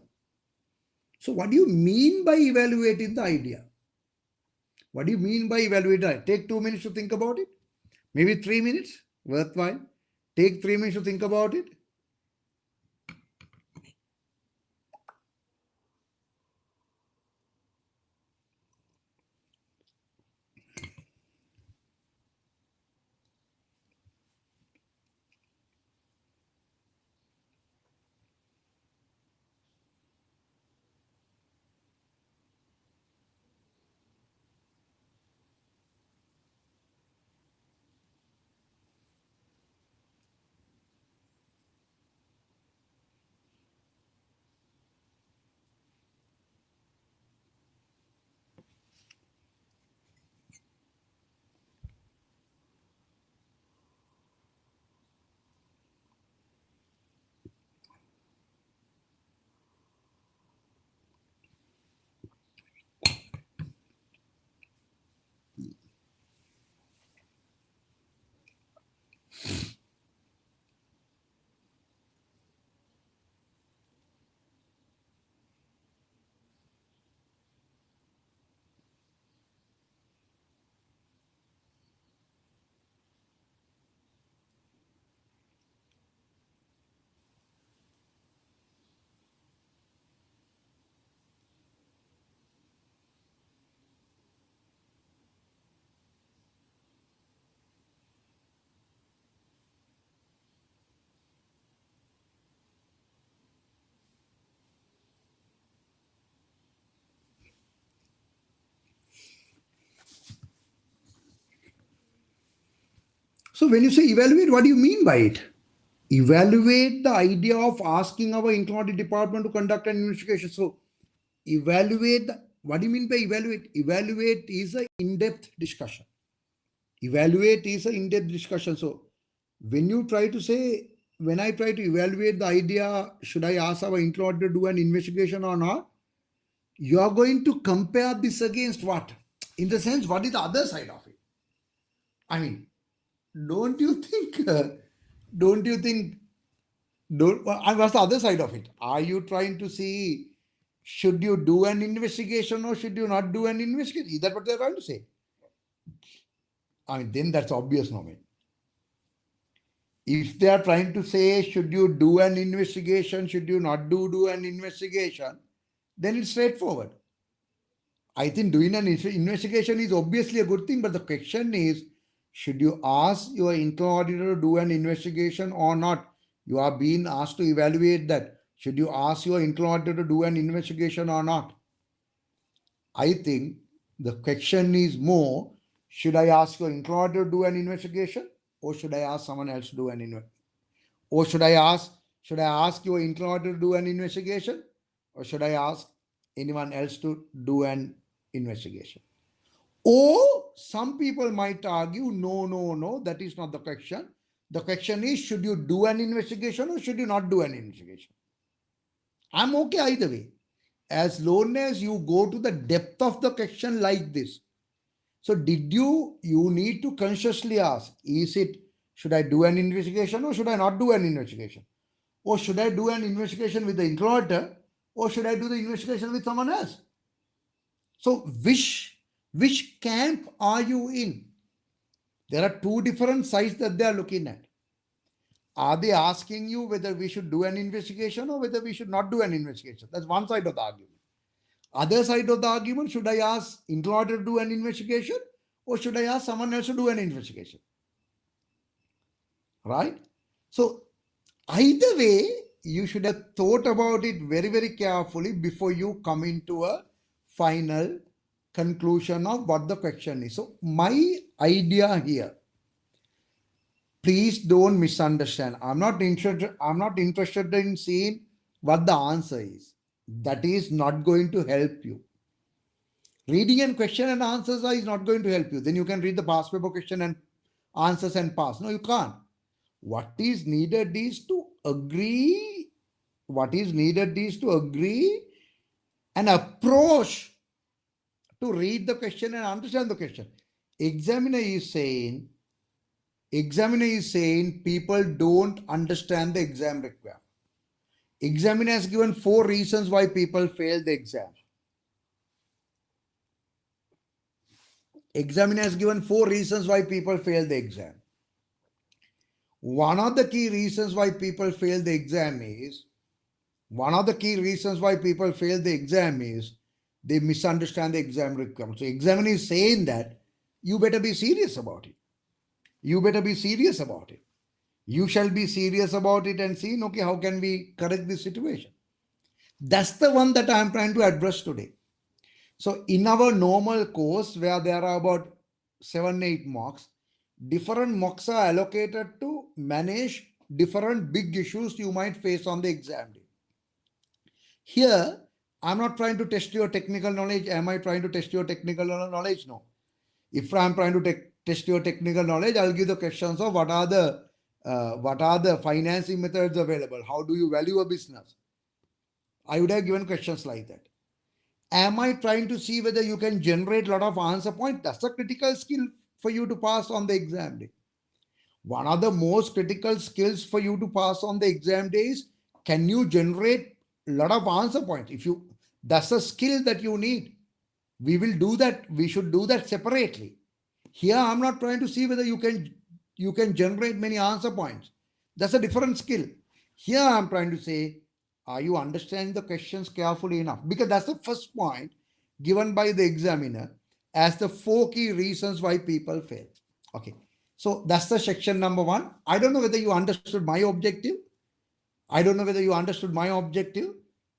So what do you mean by evaluating the idea? What do you mean by evaluating it? Take 2 minutes to think about it. Maybe 3 minutes, worthwhile. Take 3 minutes to think about it. So when you say evaluate, what do you mean by it? Evaluate the idea of asking our internal audit department to conduct an investigation. So evaluate, what do you mean by evaluate? Evaluate is an in-depth discussion. Evaluate is an in-depth discussion. So when you try to say, when I try to evaluate the idea, should I ask our internal auditor to do an investigation or not? You are going to compare this against what? In the sense, what is the other side of it? I mean, don't you think, what's the other side of it? Are you trying to see, should you do an investigation or should you not do an investigation? Is that what they're trying to say? I mean, then that's obvious, no, man. If they are trying to say, should you do an investigation, should you not do an investigation, then it's straightforward. I think doing an investigation is obviously a good thing, but the question is, should you ask your internal auditor to do an investigation or not? You are being asked to evaluate that. Should you ask your internal auditor to do an investigation or not? I think the question is more, should I ask your internal auditor to do an investigation, or should I ask someone else to do an investigation? Or should I ask your internal auditor to do an investigation, or should I ask anyone else to do an investigation? Or some people might argue, no, that is not the question. The question is, should you do an investigation or should you not do an investigation? I'm okay either way. As long as you go to the depth of the question like this. So you need to consciously ask, should I do an investigation or should I not do an investigation? Or should I do an investigation with the employer, or should I do the investigation with someone else? So which camp are you in? There are two different sides that they are looking at. Are they asking you whether we should do an investigation or whether we should not do an investigation? That's one side of the argument. Other side of the argument, should I ask employer to do an investigation or should I ask someone else to do an investigation? Right? So either way, you should have thought about it very, very carefully before you come into a final conclusion of what the question is. So my idea here, please don't misunderstand. I'm not interested in seeing what the answer is. That is not going to help you. Reading and question and answers is not going to help you. Then you can read the past paper question and answers and pass. No, you can't. What is needed is to agree. What is needed is to agree and approach to read the question and understand the question. Examiner is saying people don't understand the exam requirement. Examiner has given 4 reasons why people fail the exam. Examiner has given 4 reasons why people fail the exam. One of the key reasons why people fail the exam is they misunderstand the exam requirement. So examiner is saying that you better be serious about it. You better be serious about it. You shall be serious about it and see, okay, how can we correct this situation? That's the one that I am trying to address today. So in our normal course, where there are about 7-8 mocks, different mocks are allocated to manage different big issues you might face on the exam day. Here, I'm not trying to test your technical knowledge. Am I trying to test your technical knowledge? No. If I'm trying to test your technical knowledge, I'll give the questions of what are the financing methods available? How do you value a business? I would have given questions like that. Am I trying to see whether you can generate a lot of answer points? That's a critical skill for you to pass on the exam day. One of the most critical skills for you to pass on the exam day is, can you generate a lot of answer points? That's a skill that you need. We will do that. We should do that separately. Here, I'm not trying to see whether you can generate many answer points. That's a different skill. Here, I'm trying to say, are you understanding the questions carefully enough? Because that's the first point given by the examiner as the 4 key reasons why people fail. Okay. So that's the section number 1. I don't know whether you understood my objective.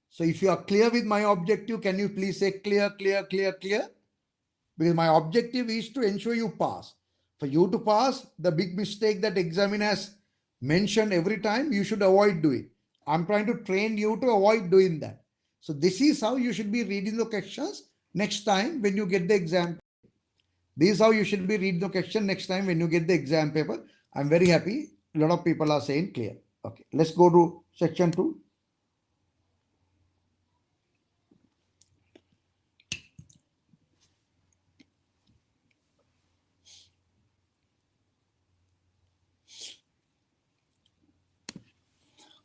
So if you are clear with my objective, can you please say clear? Because my objective is to ensure you pass. For you to pass, the big mistake that examiner has mentioned every time, you should avoid doing. I'm trying to train you to avoid doing that. So this is how you should be reading the questions next time when you get the exam. This is how you should be reading the question next time when you get the exam paper. I'm very happy. A lot of people are saying clear. Okay, let's go to section 2.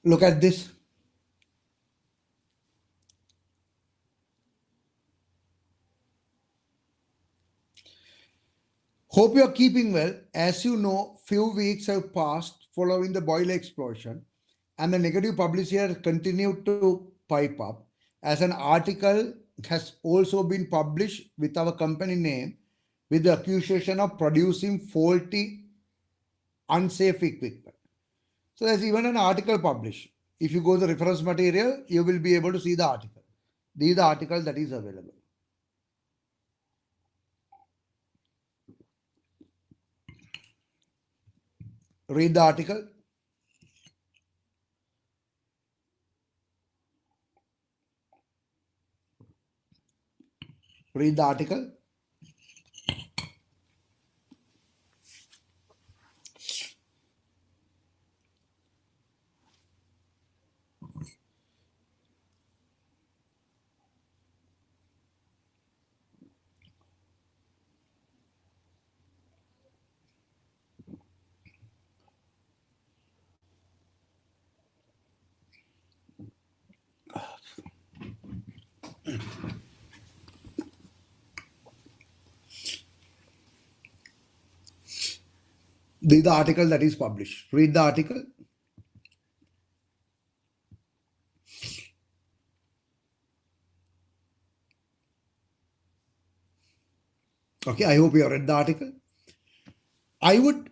Look at this. Hope you are keeping well. As you know, few weeks have passed following the boiler explosion, and the negative publicity has continued to pipe up. As an article has also been published with our company name with the accusation of producing faulty, unsafe equipment. So there's even an article published. If you go to the reference material, you will be able to see the article. This is the article that is available. Read the article. Read the article. This is the article that is published. Read the article. Okay, I hope you have read the article. I would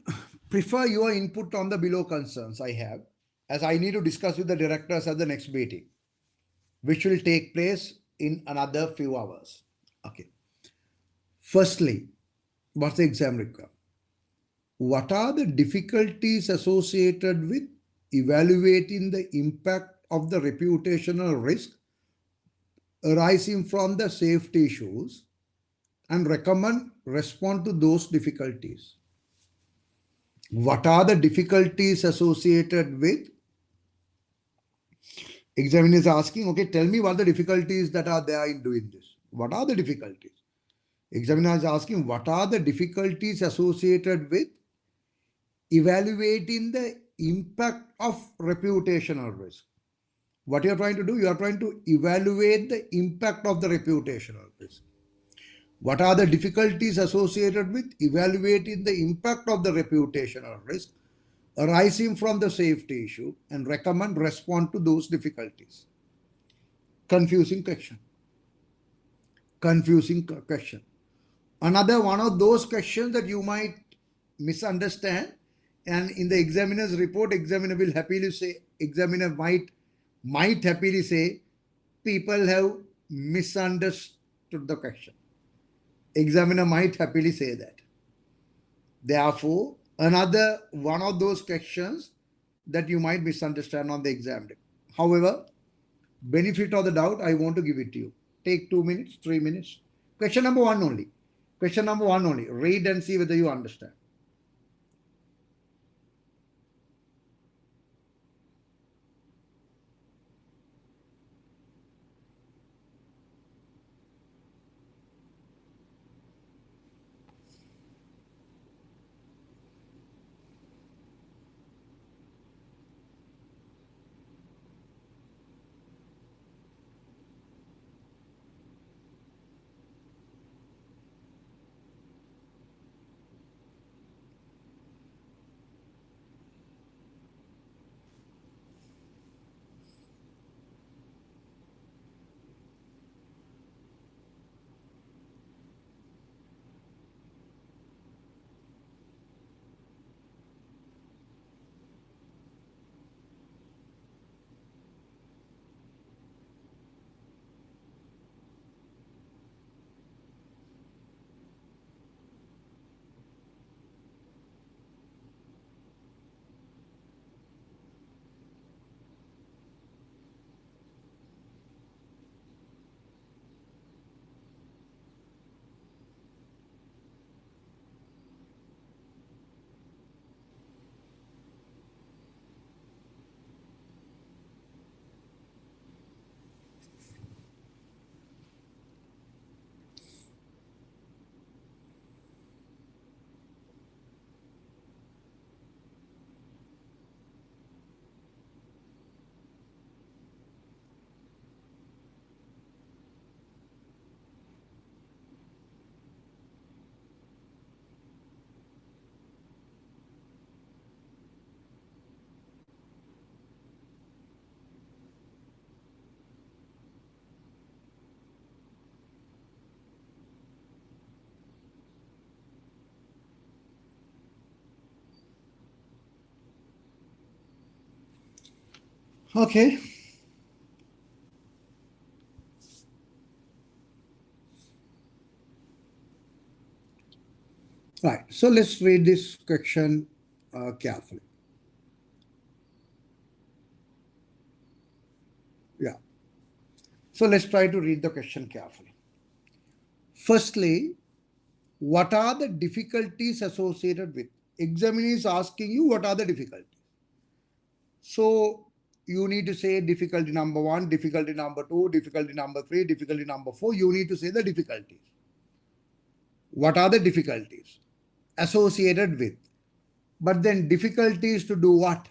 prefer your input on the below concerns I have, as I need to discuss with the directors at the next meeting, which will take place in another few hours. Okay. Firstly, what's the exam requirement? What are the difficulties associated with evaluating the impact of the reputational risk arising from the safety issues and respond to those difficulties? What are the difficulties associated with? Examiner is asking, okay, tell me what the difficulties that are there in doing this. What are the difficulties? Examiner is asking, what are the difficulties associated with evaluating the impact of reputational risk? What you are trying to do, you are trying to evaluate the impact of the reputational risk. What are the difficulties associated with evaluating the impact of the reputational risk arising from the safety issue and respond to those difficulties? Confusing question. Confusing question. Another one of those questions that you might misunderstand, and in the examiner's report, examiner will happily say, examiner might happily say, people have misunderstood the question. Examiner might happily say that. Therefore, another one of those questions that you might misunderstand on the exam day. However, benefit of the doubt, I want to give it to you. Take 2 minutes, 3 minutes. Question number one only. Question number one only. Read and see whether you understand. Okay. Right. So let's read this question carefully. Yeah. So let's try to read the question carefully. Firstly, what are the difficulties associated with? Examiner is asking you what are the difficulties. So you need to say difficulty number one, difficulty number two, difficulty number three, difficulty number four. You need to say the difficulties. What are the difficulties associated with? But then difficulties to do what?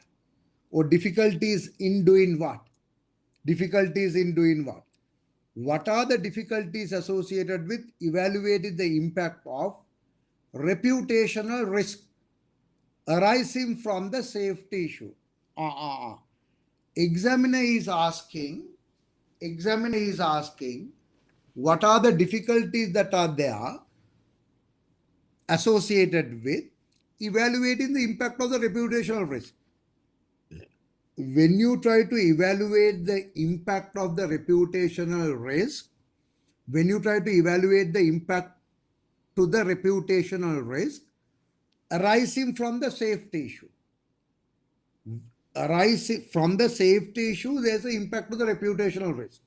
Or difficulties in doing what? Difficulties in doing what? What are the difficulties associated with evaluating the impact of reputational risk arising from the safety issue? Examiner is asking, what are the difficulties that are there associated with evaluating the impact of the reputational risk. When you try to evaluate the impact of the reputational risk, when you try to evaluate the impact to the reputational risk arising from the safety issue, arising from the safety issue, there's an impact to the reputational risk.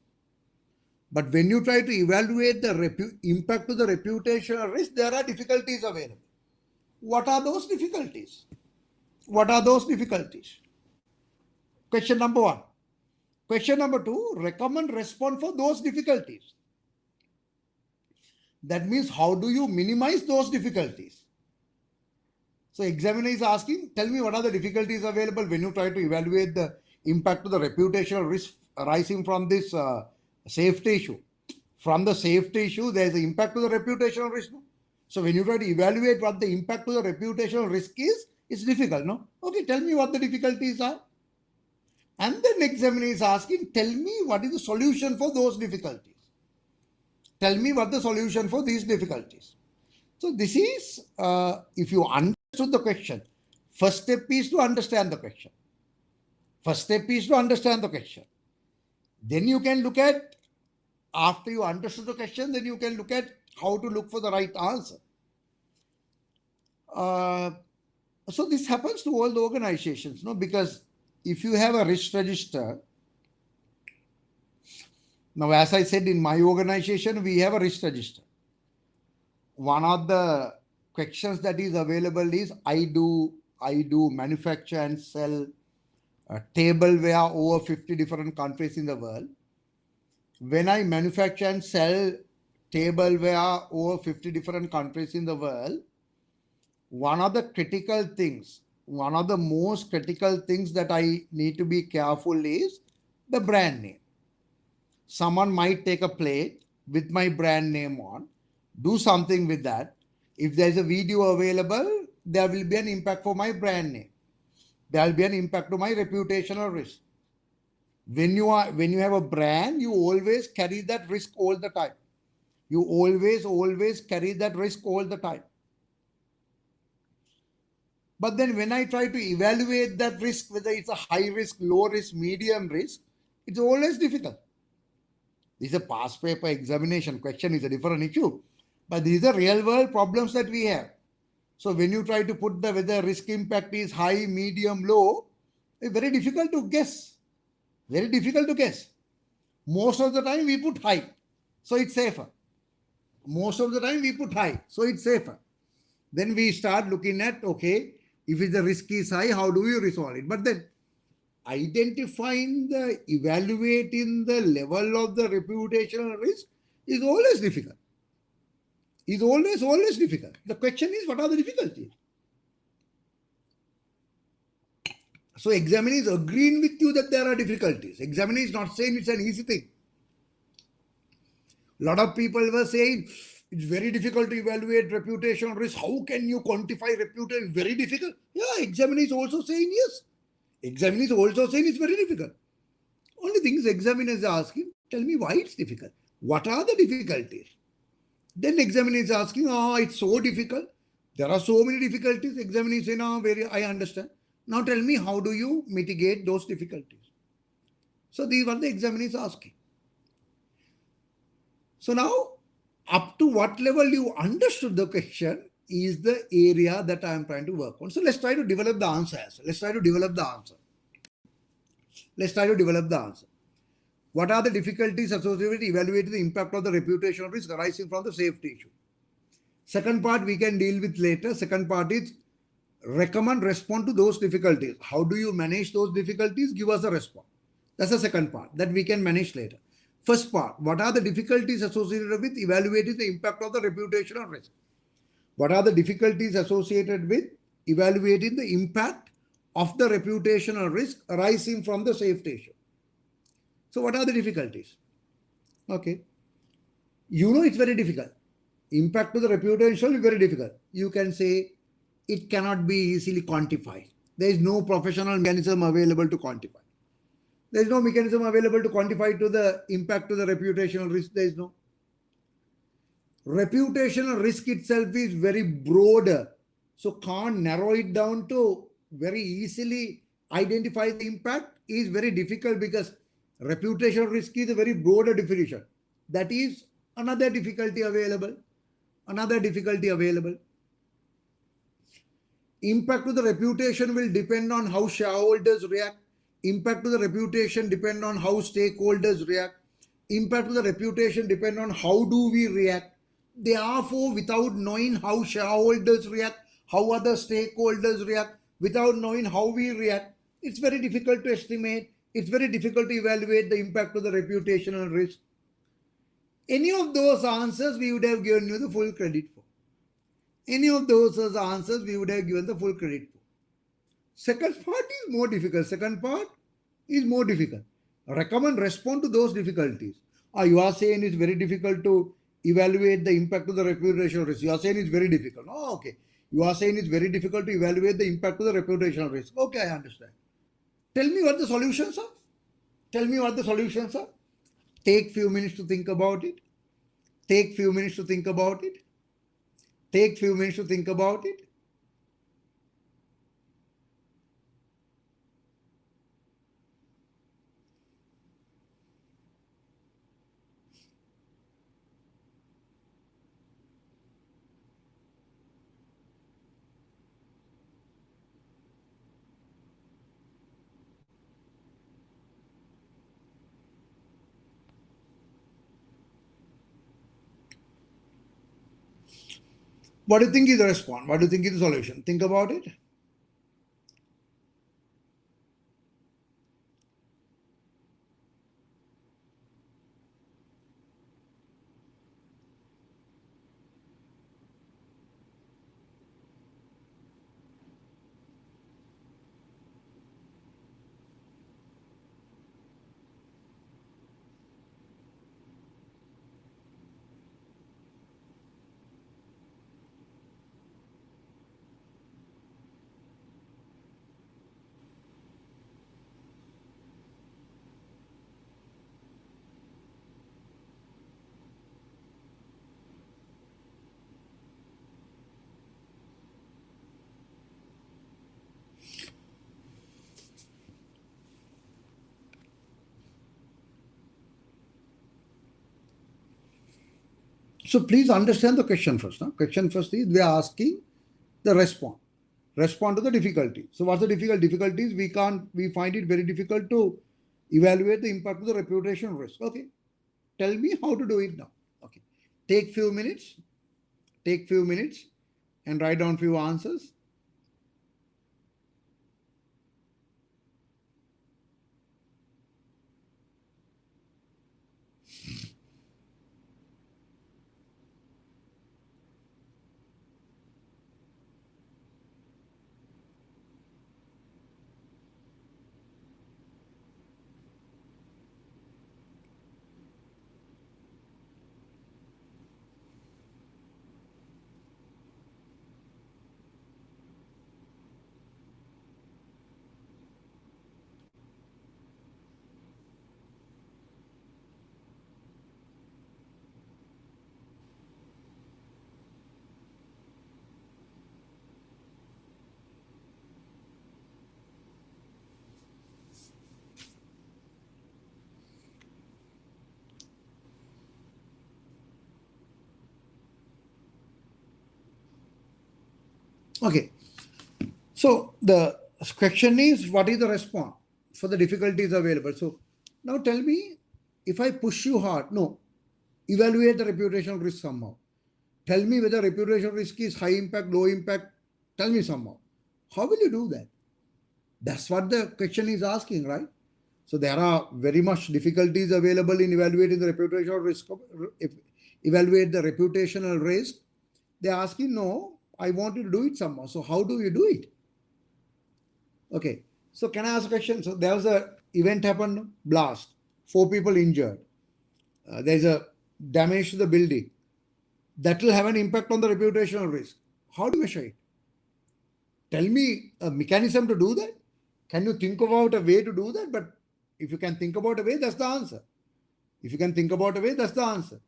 But when you try to evaluate the impact to the reputational risk, there are difficulties available. What are those difficulties? What are those difficulties? Question number one. Question number two, recommend response for those difficulties. That means how do you minimize those difficulties? So examiner is asking, tell me what are the difficulties available when you try to evaluate the impact to the reputational risk arising from this safety issue. From the safety issue, there is an impact to the reputational risk. No? So when you try to evaluate what the impact to the reputational risk is, it's difficult, no? Okay, tell me what the difficulties are. And then examiner is asking, tell me what is the solution for those difficulties. Tell me what the solution for these difficulties. So this is, if you understood the question, first step is to understand the question. First step is to understand the question. Then you can look at, after you understood the question, then you can look at how to look for the right answer. So this happens to all the organizations, no? Because if you have a risk register, now as I said in my organization, we have a risk register. One of the questions that is available is I do manufacture and sell tableware over 50 different countries in the world. When I manufacture and sell tableware over 50 different countries in the world, one of the critical things, one of the most critical things that I need to be careful is the brand name. Someone might take a plate with my brand name on, do something with that. If there is a video available, there will be an impact for my brand name. There will be an impact to my reputational risk. When you have a brand, you always carry that risk all the time. You always carry that risk all the time. But then when I try to evaluate that risk, whether it's a high risk, low risk, medium risk, it's always difficult. This is a past paper examination question, is a different issue. But these are real world problems that we have. So when you try to put whether risk impact is high, medium, low, it's very difficult to guess. Very difficult to guess. Most of the time we put high, so it's safer. Most of the time we put high, so it's safer. Then we start looking at, okay, if the risk is high, how do we resolve it? But then identifying evaluating the level of the reputational risk is always difficult. Is always difficult. The question is, what are the difficulties? So examiner is agreeing with you that there are difficulties. Examiner is not saying it's an easy thing. A lot of people were saying it's very difficult to evaluate reputational risk. How can you quantify reputation? Very difficult. Yeah, examiner is also saying yes. Examiner is also saying it's very difficult. Only thing is examiner is asking, tell me why it's difficult. What are the difficulties? Then examiner is asking, it's so difficult. There are so many difficulties. Examiner is saying, I understand. Now tell me, how do you mitigate those difficulties? So these what the examiner is asking. So now, up to what level you understood the question is the area that I am trying to work on. So let's try to develop the answer. Let's try to develop the answer. Let's try to develop the answer. What are the difficulties associated with evaluating the impact of the reputational risk arising from the safety issue? Second part we can deal with later. Second part is recommend respond to those difficulties. How do you manage those difficulties? Give us a response. That's the second part that we can manage later. First part, what are the difficulties associated with evaluating the impact of the reputational risk? What are the difficulties associated with evaluating the impact of the reputational risk arising from the safety issue? So what are the difficulties? Okay. You know it's very difficult. Impact to the reputation is very difficult. You can say it cannot be easily quantified. There is no professional mechanism available to quantify. There is no mechanism available to quantify to the impact to the reputational risk. There is no. Reputational risk itself is very broad. So can't narrow it down to very easily identify the impact is very difficult because reputational risk is a very broad definition. That is another difficulty available. Another difficulty available. Impact to the reputation will depend on how shareholders react. Impact to the reputation depend on how stakeholders react. Impact to the reputation depend on how do we react. Therefore, without knowing how shareholders react, how other stakeholders react, without knowing how we react, it's very difficult to estimate. It's very difficult to evaluate the impact of the reputational risk. Any of those answers we would have given you the full credit for. Any of those answers we would have given the full credit for. Second part is more difficult. Second part is more difficult. Recommend respond to those difficulties. You are saying it's very difficult to evaluate the impact of the reputational risk. You are saying it's very difficult. Oh, okay. You are saying it's very difficult to evaluate the impact of the reputational risk. Okay, I understand. Tell me what the solutions are. Tell me what the solutions are. Take few minutes to think about it. Take few minutes to think about it. Take few minutes to think about it. What do you think is the response? What do you think is the solution? Think about it. So please understand the question first. Question first is we are asking the response. Respond to the difficulty. So what's the difficult? Difficulties we find it very difficult to evaluate the impact of the reputation risk. Okay. Tell me how to do it now. Okay. Take few minutes. Take few minutes and write down few answers. Okay. So the question is, what is the response for the difficulties available? So now tell me, if I push you hard, no, evaluate the reputational risk somehow. Tell me whether reputational risk is high impact, low impact. Tell me somehow. How will you do that? That's what the question is asking, right? So there are very much difficulties available in evaluating the reputational risk. Evaluate the reputational risk. They're asking, no, I want you to do it somehow. So how do you do it? Okay. So can I ask a question? So there was a event happened, blast, 4 people injured. There's a damage to the building. That will have an impact on the reputational risk. How do you measure it? Tell me a mechanism to do that. Can you think about a way to do that? But if you can think about a way, that's the answer. If you can think about a way, that's the answer.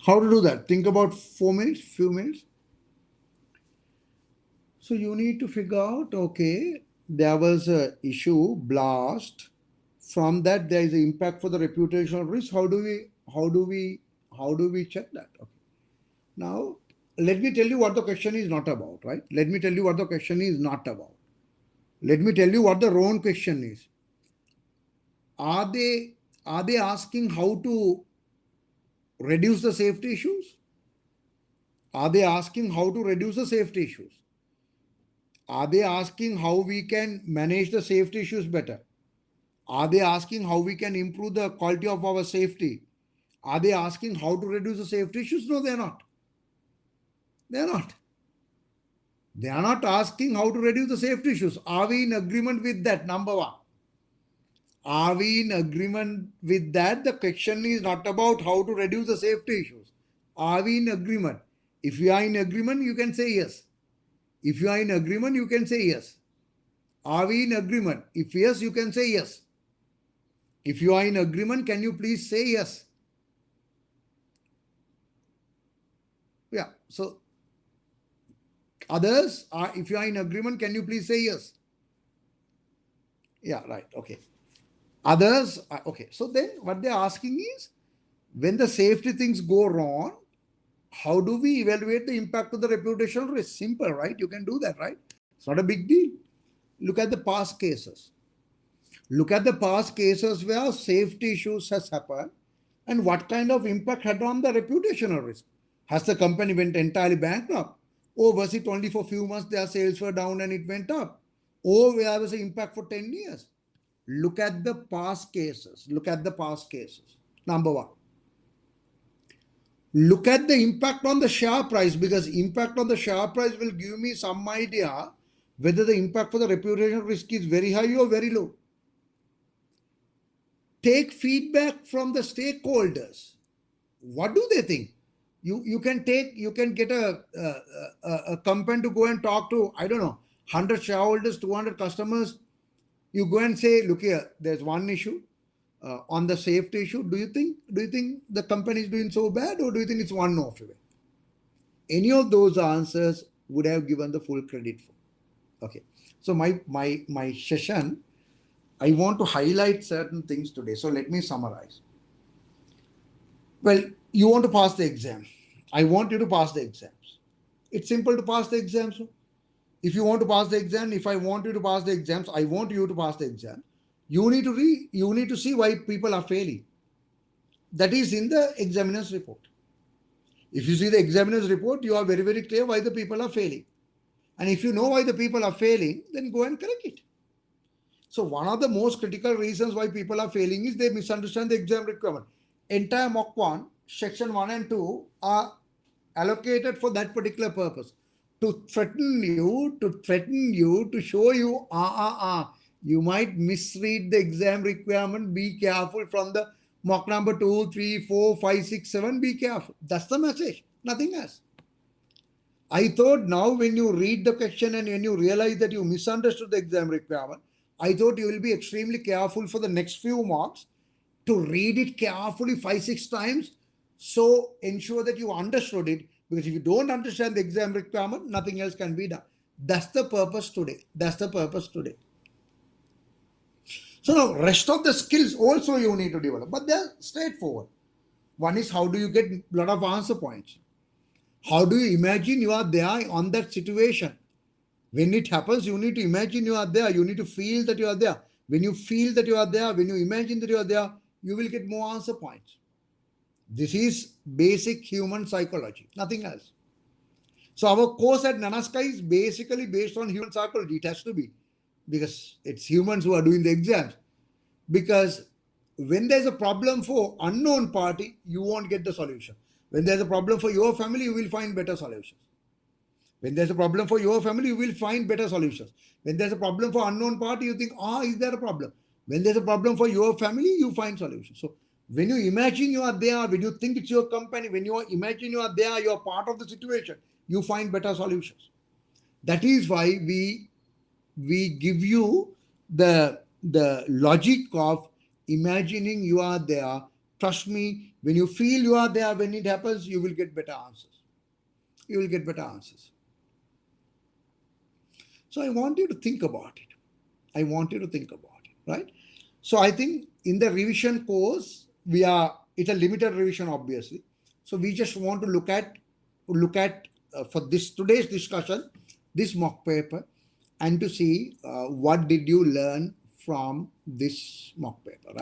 How to do that? Think about 4 minutes, few minutes. So you need to figure out, okay, there was a issue, blast. From that, there is an impact for the reputational risk. How do we check that? Okay. Now, let me tell you what the question is not about, right? Let me tell you what the question is not about. Let me tell you what the wrong question is. Are they asking how to reduce the safety issues? Are they asking how to reduce the safety issues? Are they asking how we can manage the safety issues better? Are they asking how we can improve the quality of our safety? Are they asking how to reduce the safety issues? No, they're not. They're not. They are not asking how to reduce the safety issues. Are we in agreement with that? Number one. Are we in agreement with that? The question is not about how to reduce the safety issues. Are we in agreement? If you are in agreement, you can say yes. If you are in agreement, you can say yes. Are we in agreement? If yes, you can say yes. If you are in agreement, can you please say yes? Yeah. So others, if you are in agreement, can you please say yes? Yeah, right. Okay. Others, okay. So then what they're asking is, when the safety things go wrong, how do we evaluate the impact of the reputational risk? Simple, right? You can do that, right? It's not a big deal. Look at the past cases. Look at the past cases where safety issues has happened and what kind of impact had on the reputational risk. Has the company went entirely bankrupt? Or was it only for a few months their sales were down and it went up? Or there was an impact for 10 years? Look at the past cases. Look at the past cases. Number one. Look at the impact on the share price, because impact on the share price will give me some idea whether the impact for the reputational risk is very high or very low. Take feedback from the stakeholders. What do they think? You can get a company to go and talk to, I don't know, 100 shareholders, 200 customers. You go and say, look here, there's one issue on the safety issue. Do you think the company is doing so bad, or do you think it's one-off event? Any of those answers would have given the full credit for. Okay. So my session, I want to highlight certain things today. So let me summarize. Well, you want to pass the exam. I want you to pass the exams. It's simple to pass the exams. If you want to pass the exam, if I want you to pass the exams, I want you to pass the exam. You need to see why people are failing. That is in the examiner's report. If you see the examiner's report, you are very, very clear why the people are failing. And if you know why the people are failing, then go and correct it. So one of the most critical reasons why people are failing is they misunderstand the exam requirement. Entire mock 1, section 1 and 2 are allocated for that particular purpose. To threaten you, to show you, you might misread the exam requirement. Be careful from the mock number 2, 3, 4, 5, 6, 7. Be careful. That's the message. Nothing else. I thought now when you read the question and when you realize that you misunderstood the exam requirement, I thought you will be extremely careful for the next few marks. to read it carefully 5-6 times. So ensure that you understood it, because if you don't understand the exam requirement, nothing else can be done. That's the purpose today. That's the purpose today. So now rest of the skills also you need to develop, but they're straightforward. One is, how do you get a lot of answer points? How do you imagine you are there on that situation? When it happens, you need to imagine you are there. You need to feel that you are there. When you feel that you are there, when you imagine that you are there, you will get more answer points. This is basic human psychology, nothing else. So our course at Nanaska is basically based on human psychology. It has to be, because it's humans who are doing the exams. Because when there's a problem for unknown party, you won't get the solution. When there's a problem for your family, you will find better solutions. When there's a problem for your family, you will find better solutions. When there's a problem for unknown party, you think, is there a problem? When there's a problem for your family, you find solutions. So when you imagine you are there, when you think it's your company, when you imagine you are there, you are part of the situation, you find better solutions. That is why we give you the logic of imagining you are there. Trust me, when you feel you are there, when it happens, you will get better answers. You will get better answers. So I want you to think about it. I want you to think about it, right? So I think in the revision course, it's a limited revision, obviously. So we just want to look at for this today's discussion, this mock paper, and to see what did you learn from this mock paper, right?